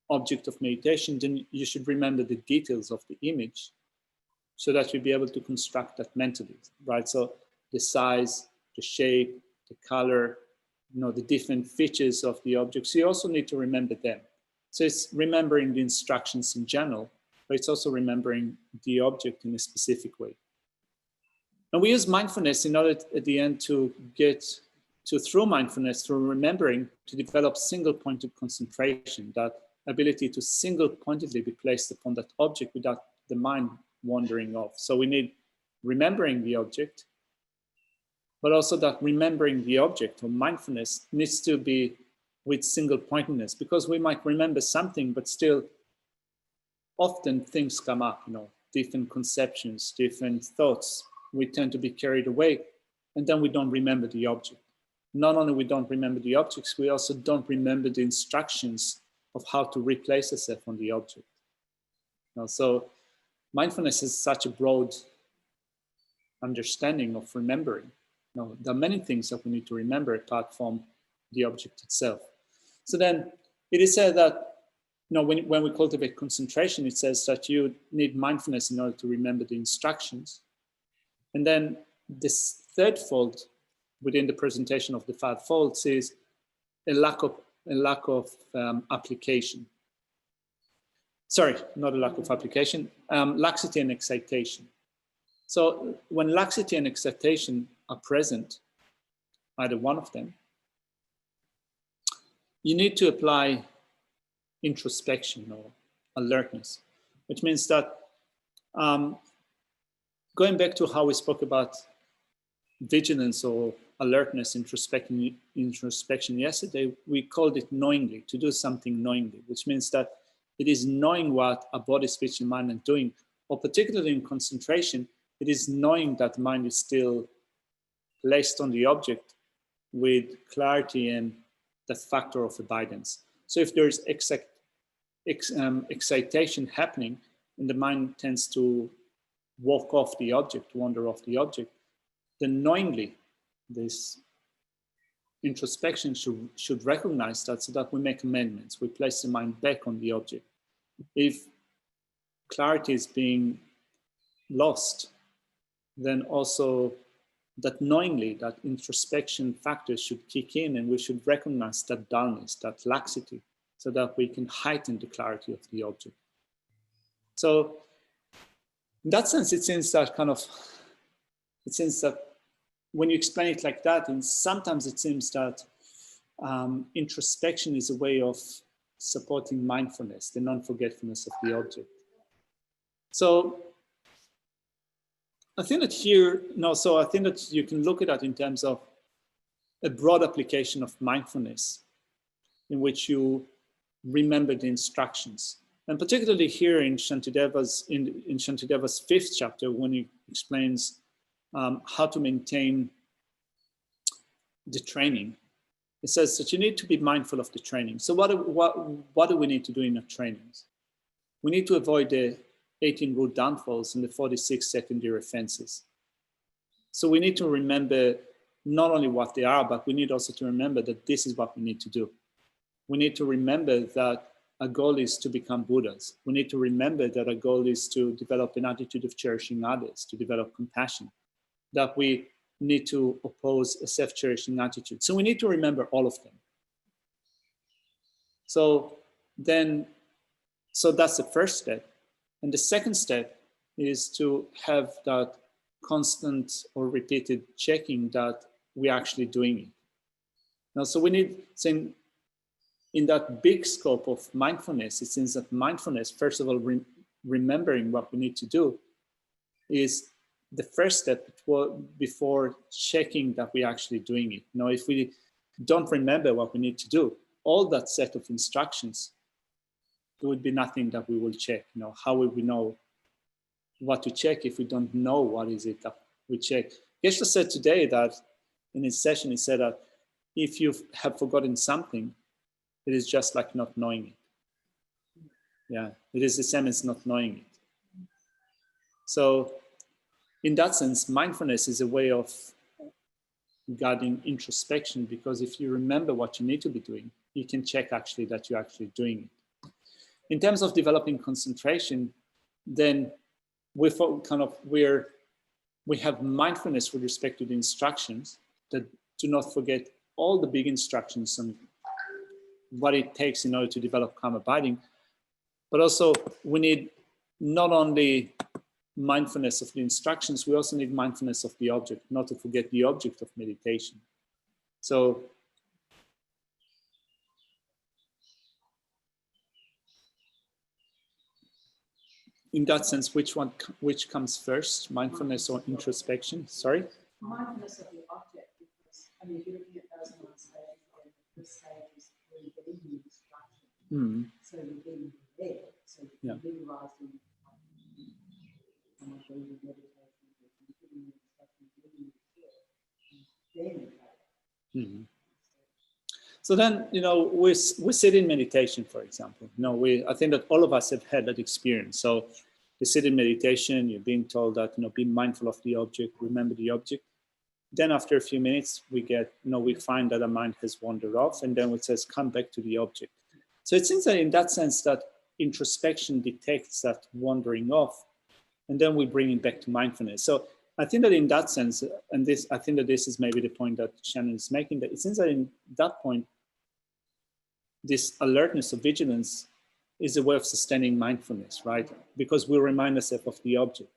object of meditation, then you should remember the details of the image so that you'll be able to construct that mentally, right? So the size, the shape, the color, the different features of the object. So you also need to remember them. So it's remembering the instructions in general, but it's also remembering the object in a specific way. And we use mindfulness in order at the end to get to, through mindfulness, through remembering, to develop single-pointed concentration, that ability to single-pointedly be placed upon that object without the mind wandering off. So we need remembering the object, but also that remembering the object, or mindfulness, needs to be with single-pointedness, because we might remember something, but still often things come up, different conceptions, different thoughts. We tend to be carried away, and then we don't remember the object. Not only we don't remember the objects, we also don't remember the instructions of how to replace ourselves on the object. So mindfulness is such a broad understanding of remembering. There are many things that we need to remember apart from the object itself. So then it is said that when we cultivate concentration, it says that you need mindfulness in order to remember the instructions. And then this third fault within the presentation of the 5 faults is a lack of application. Sorry, not a lack of application, laxity and excitation. So when laxity and excitation are present, either one of them, you need to apply introspection or alertness, which means that going back to how we spoke about vigilance or alertness, introspection yesterday, we called it knowingly, to do something knowingly, which means that it is knowing what our body, speech, and mind are doing, or particularly in concentration, it is knowing that the mind is still placed on the object with clarity and the factor of abidance. So if there's excitation happening and the mind tends to walk off the object, wander off the object, then knowingly this introspection should recognize that, so that we make amendments, we place the mind back on the object. If clarity is being lost, then also that knowingly that introspection factors should kick in, and we should recognize that dullness, that laxity, so that we can heighten the clarity of the object. So in that sense, it seems that when you explain it like that, and sometimes it seems that introspection is a way of supporting mindfulness, the non-forgetfulness of the object. So I think that I think that you can look at that in terms of a broad application of mindfulness, in which you remember the instructions. And particularly here in Shantideva's fifth chapter, when he explains how to maintain the training, it says that you need to be mindful of the training. So what do we need to do in our trainings? We need to avoid the 18 root downfalls and the 46 secondary offenses. So we need to remember not only what they are, but we need also to remember that this is what we need to do. We need to remember that our goal is to become Buddhas. We need to remember that our goal is to develop an attitude of cherishing others, to develop compassion, that we need to oppose a self-cherishing attitude. So we need to remember all of them. So that's the first step. And the second step is to have that constant or repeated checking that we're actually doing it. Now, so we need, in that big scope of mindfulness, it seems that mindfulness, first of all, remembering what we need to do, is the first step before checking that we're actually doing it. Now, if we don't remember what we need to do, all that set of instructions, there would be nothing that we will check. How will we know what to check if we don't know what is it that we check? Geshe said today that in his session, he said that if you have forgotten something, it is just like not knowing it. Yeah, it is the same as not knowing it. So in that sense, mindfulness is a way of guarding introspection, because if you remember what you need to be doing, you can check actually that you're actually doing it. In terms of developing concentration, then we have mindfulness with respect to the instructions, that do not forget all the big instructions and what it takes in order to develop calm abiding. But also we need not only mindfulness of the instructions, we also need mindfulness of the object, not to forget the object of meditation. So in that sense, which comes first, mindfulness or introspection? Sorry? Mindfulness of the object, because if you're looking at those nine stages, then the stage is really getting the instruction. So you're being there. So you're realizing meditation, giving the instruction, giving the then So then, we sit in meditation, for example. I think that all of us have had that experience. So you sit in meditation, you're being told that, be mindful of the object, remember the object. Then after a few minutes, we find that our mind has wandered off, and then it says, come back to the object. So it seems that in that sense that introspection detects that wandering off, and then we bring it back to mindfulness. So I think that in that sense, I think that this is maybe the point that Shannon is making, that it seems that in that point, this alertness of vigilance is a way of sustaining mindfulness, right? Because we remind ourselves of the object.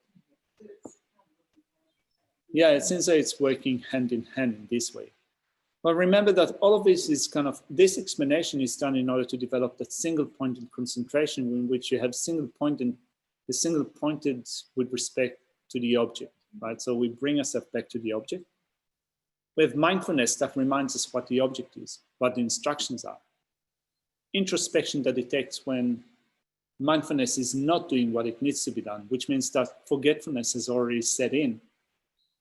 Yeah, it seems like it's working hand in hand in this way. But remember that all of this is kind of, this explanation is done in order to develop that single pointed concentration in which you have single pointed with respect to the object, right? So we bring ourselves back to the object. We have mindfulness that reminds us what the object is, what the instructions are. Introspection that detects when mindfulness is not doing what it needs to be done, which means that forgetfulness has already set in.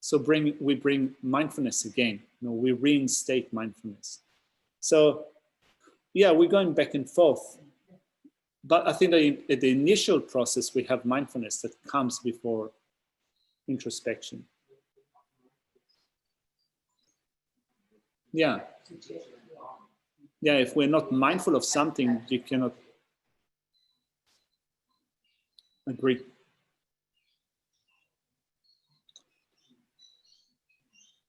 So we bring mindfulness again. We reinstate mindfulness. So yeah, we're going back and forth. But I think that in the initial process, we have mindfulness that comes before introspection. Yeah. Yeah, if we're not mindful of something, you cannot agree.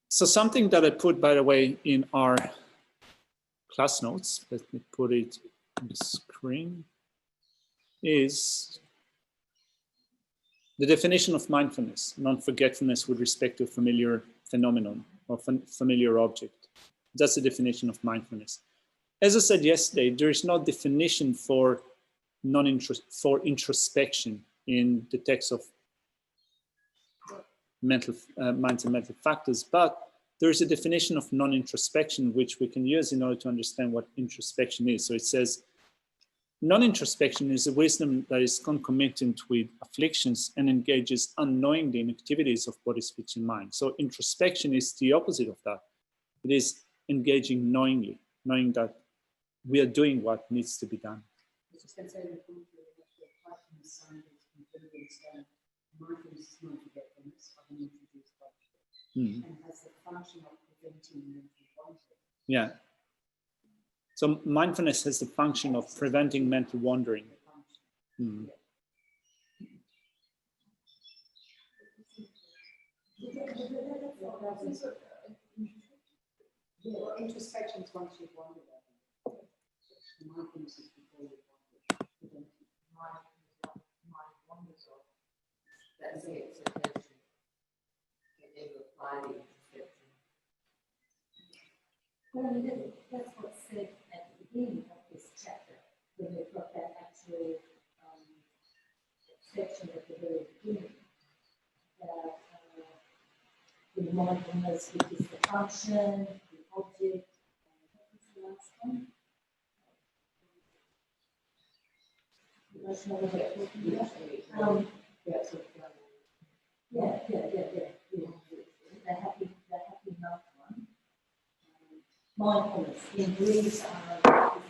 So something that I put, by the way, in our class notes, let me put it on the screen, is the definition of mindfulness, non-forgetfulness with respect to a familiar phenomenon or familiar object. That's the definition of mindfulness. As I said yesterday, there is no definition for introspection in the text of mental minds and mental factors, but there is a definition of non-introspection which we can use in order to understand what introspection is. So it says, non-introspection is a wisdom that is concomitant with afflictions and engages unknowingly in activities of body, speech, and mind. So introspection is the opposite of that. It is engaging knowingly, knowing that we are doing what needs to be done. Mindfulness is not forgetfulness, I've introduced by Mm. and has the function of preventing mental wandering. Yeah. So mindfulness has the function of preventing mental wandering. Mm. Yeah, well, introspection is once you've wandered. Mindfulness is before you've wandered. Mind wanders off. That's the expectation. And then you apply the expectation. Well, I mean, that's what's said at the beginning of this chapter, when we've got that actual section at the very beginning. That the mindfulness, which is the function, the object, and what was the last one? You guys know what I'm talking about? Yeah. The happy enough one. Mindfulness in brief is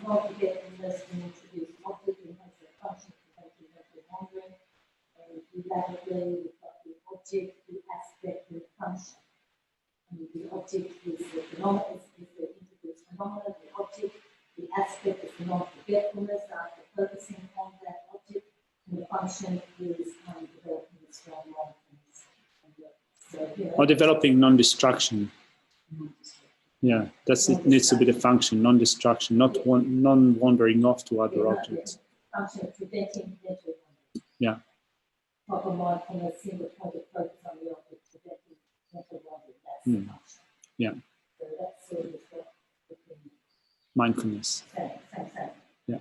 not forgetfulness and introduce object and has the function of preventing mental wandering. And elaborately, we've got the object, the aspect, and the function. And the object is the phenomenon, is the introduced phenomenon, the object, the aspect is the non-forgetfulness after focusing on that object, and the function is developing the strong mindfulness. So, Or developing non-destruction. Yeah, it needs to be the function, non-destruction, not non-wandering off to other objects. Function of preventing mental wandering. Yeah. Proper mindfulness, single pointed focus on the object, preventing mental wandering. That's the function. Yeah. So that's sort of what we can Mindfulness. say. Yeah.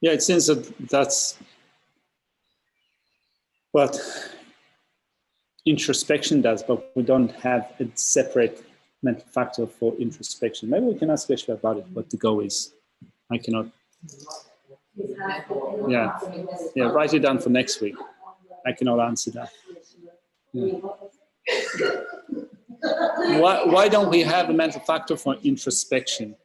Yeah, it seems that that's what introspection does, but we don't have a separate mental factor for introspection. Maybe we can ask Ashla about it, what the goal is. I cannot. Yeah, write it down for next week. I cannot answer that. Yeah. Why don't we have a mental factor for introspection?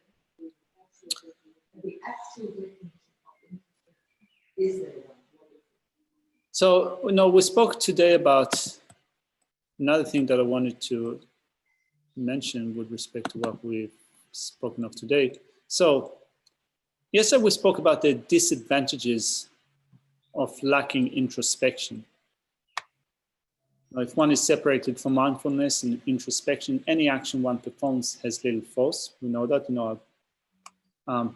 So, we spoke today about another thing that I wanted to mention with respect to what we've spoken of today. So, yesterday we spoke about the disadvantages of lacking introspection. Now, if one is separated from mindfulness and introspection, any action one performs has little force. We know that,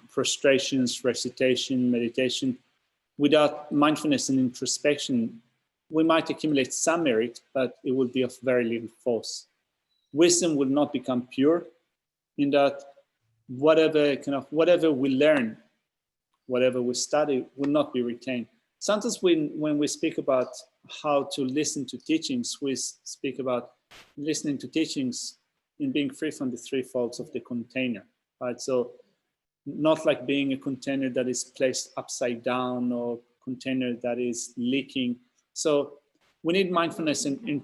prostrations, recitation, meditation. Without mindfulness and introspection, we might accumulate some merit, but it will be of very little force. Wisdom will not become pure, in that whatever we learn, whatever we study, will not be retained. Sometimes when we speak about how to listen to teachings, we speak about listening to teachings in being free from the three faults of the container, right? So not like being a container that is placed upside down or container that is leaking. So we need mindfulness in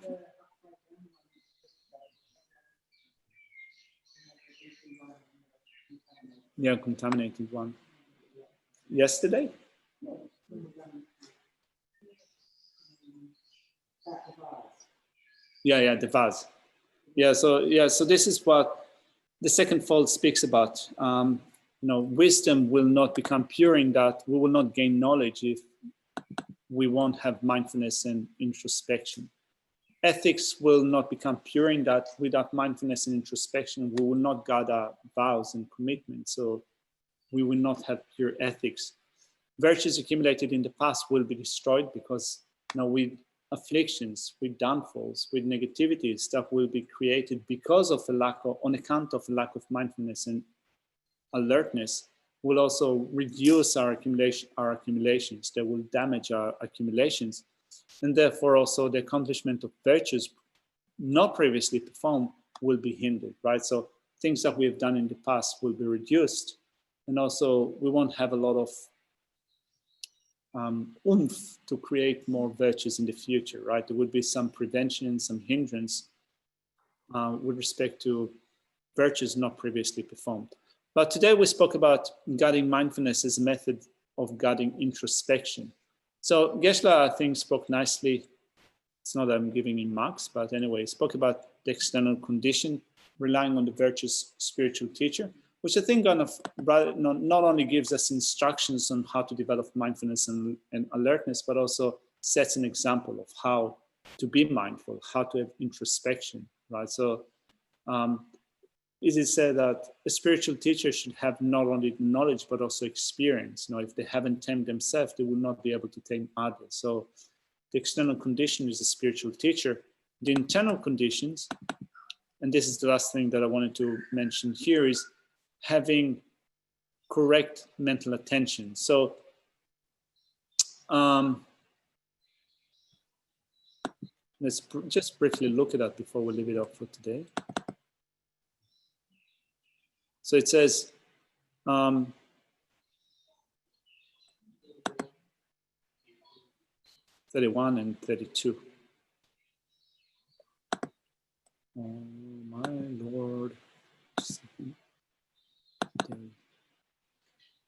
yeah, contaminated one. Yesterday? Yeah, the vase. So this is what the second fault speaks about. Wisdom will not become pure in that we will not gain knowledge if we won't have mindfulness and introspection. Ethics will not become pure in that without mindfulness and introspection, we will not gather vows and commitments. So we will not have pure ethics. Virtues accumulated in the past will be destroyed because with afflictions, with downfalls, with negativity, stuff will be created because of on account of a lack of mindfulness and alertness, will also reduce our accumulations. They will damage our accumulations, and therefore also the accomplishment of virtues not previously performed will be hindered, right? So things that we have done in the past will be reduced, and also we won't have a lot of oomph to create more virtues in the future, right? There would be some prevention, some hindrance with respect to virtues not previously performed. But today we spoke about guiding mindfulness as a method of guiding introspection. So Geshe-la, I think, spoke nicely. It's not that I'm giving him marks, but anyway, spoke about the external condition, relying on the virtuous spiritual teacher, which I think not only gives us instructions on how to develop mindfulness and alertness, but also sets an example of how to be mindful, how to have introspection, right? So it is said that a spiritual teacher should have not only knowledge, but also experience. If they haven't tamed themselves, they will not be able to tame others. So the external condition is a spiritual teacher. The internal conditions, and this is the last thing that I wanted to mention here, is having correct mental attention. So let's just briefly look at that before we leave it up for today. So it says, 31 and 32. Oh my Lord.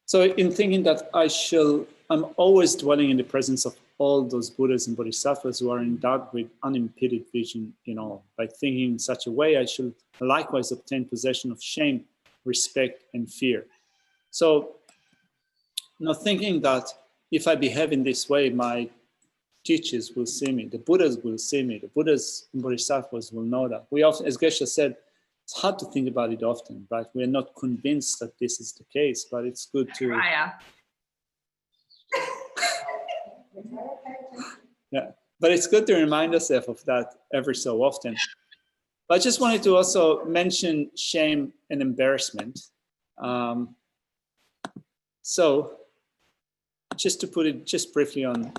So in thinking that I'm always dwelling in the presence of all those Buddhas and Bodhisattvas who are endowed with unimpeded vision in all. By thinking in such a way, I shall likewise obtain possession of shame, respect, and fear. So not thinking that if I behave in this way, my teachers will see me, the Buddhas will see me, the Buddhas and Bodhisattvas will know that. We often, as Geshe said, it's hard to think about it often, right? We're not convinced that this is the case, but it's good to... Yeah, but it's good to remind ourselves of that every so often. But I just wanted to also mention shame and embarrassment. So just to put it just briefly on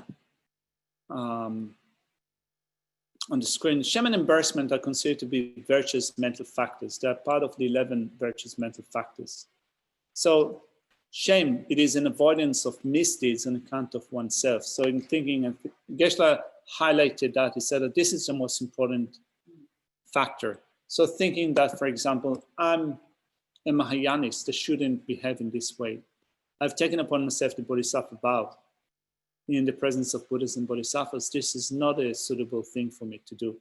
the screen, shame and embarrassment are considered to be virtuous mental factors. They are part of the 11 virtuous mental factors. So shame, it is an avoidance of misdeeds on account of oneself. So in thinking, and Geshe-la highlighted that, he said that this is the most important factor. So thinking that, for example, I'm a Mahayanist, I shouldn't behave in this way. I've taken upon myself the Bodhisattva vow. In the presence of Buddhas and Bodhisattvas, this is not a suitable thing for me to do.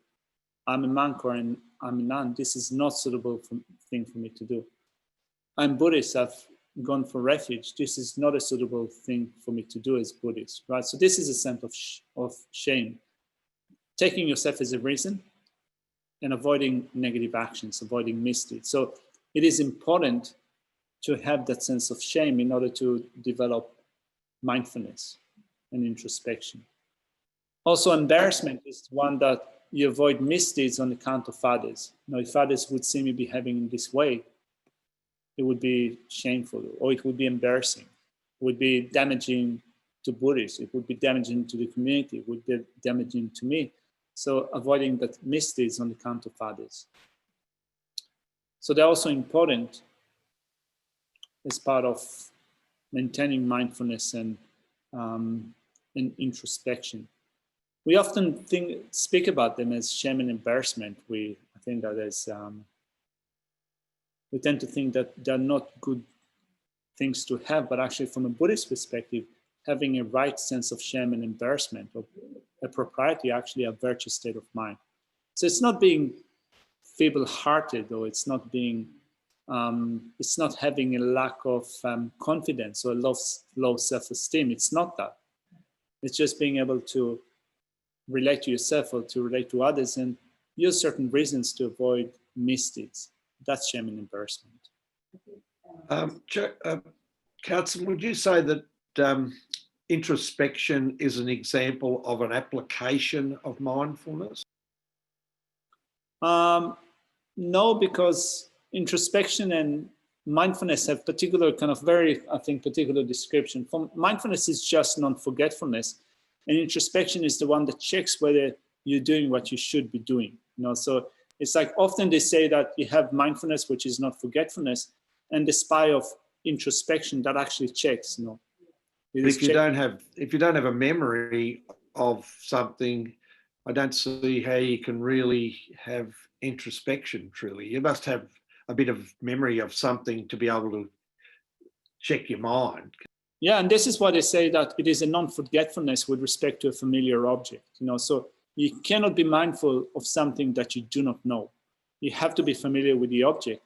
I'm a monk or I'm a nun, this is not suitable thing for me to do. I'm Buddhist, I've gone for refuge, this is not a suitable thing for me to do as Buddhist, right? So this is a sense of shame. Taking yourself as a reason and avoiding negative actions, avoiding misdeeds. So it is important to have that sense of shame in order to develop mindfulness and introspection. Also, embarrassment is one that you avoid misdeeds on account of others. If others would see me behaving in this way, it would be shameful, or it would be embarrassing. It would be damaging to Buddhists. It would be damaging to the community. It would be damaging to me. So avoiding that misdeeds on account of others. So they're also important as part of maintaining mindfulness and introspection. We often speak about them as shame and embarrassment. I think that as we tend to think that they're not good things to have, but actually from a Buddhist perspective, having a right sense of shame and embarrassment, or a propriety, actually a virtuous state of mind. So it's not being feeble-hearted, or it's not being, it's not having a lack of confidence or low self-esteem. It's not that. It's just being able to relate to yourself or to relate to others and use certain reasons to avoid misdeeds. That's shame and embarrassment. Carson, would you say that introspection is an example of an application of mindfulness? No, because introspection and mindfulness have particular kind of particular description. Mindfulness is just non-forgetfulness, and introspection is the one that checks whether you're doing what you should be doing. So it's like often they say that you have mindfulness, which is not forgetfulness, and the spy of introspection that actually checks. If you don't have a memory of something, I don't see how you can really have introspection. Truly, you must have a bit of memory of something to be able to check your mind. Yeah, and this is why they say that it is a non-forgetfulness with respect to a familiar object. So you cannot be mindful of something that you do not know. You have to be familiar with the object.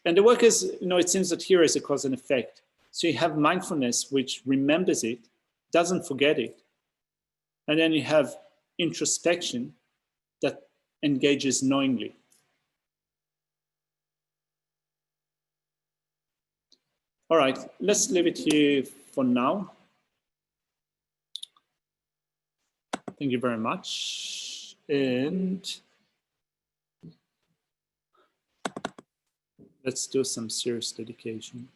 And the work is, it seems that here is a cause and effect. So you have mindfulness, which remembers it, doesn't forget it. And then you have introspection that engages knowingly. All right, let's leave it here for now. Thank you very much. And let's do some serious dedication.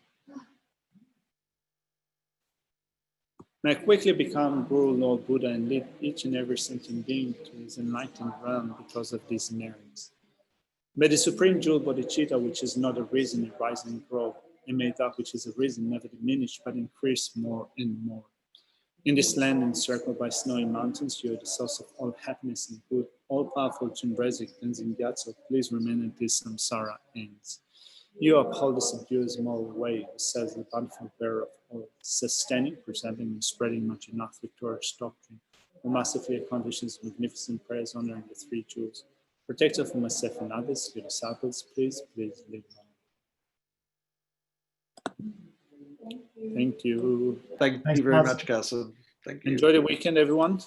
May I quickly become Guru, Lord Buddha, and lead each and every sentient being to his enlightened realm because of these merits. May the supreme jewel Bodhisattva, which is not a reason, rise and grow, and may that which is a reason never diminish, but increase more and more. In this land encircled by snowy mountains, you are the source of all happiness and good. All powerful Chenrezig Tenzin Gyatso, please remain until samsara ends. You uphold the subdued moral way, who says the bountiful bearer of all, sustaining, preserving, and spreading much enough victorious doctrine, who masterfully accomplishes magnificent prayers honoring the three jewels. Protect us from myself and others, your disciples, please live long. Thank you. Thank you very much, Carson. Thank you. Enjoy the weekend, everyone.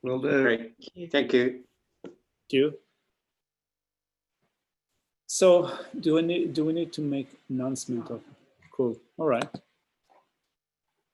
Will do. Great. Thank you. Thank you. So do we need to make announcement of? Cool. All right.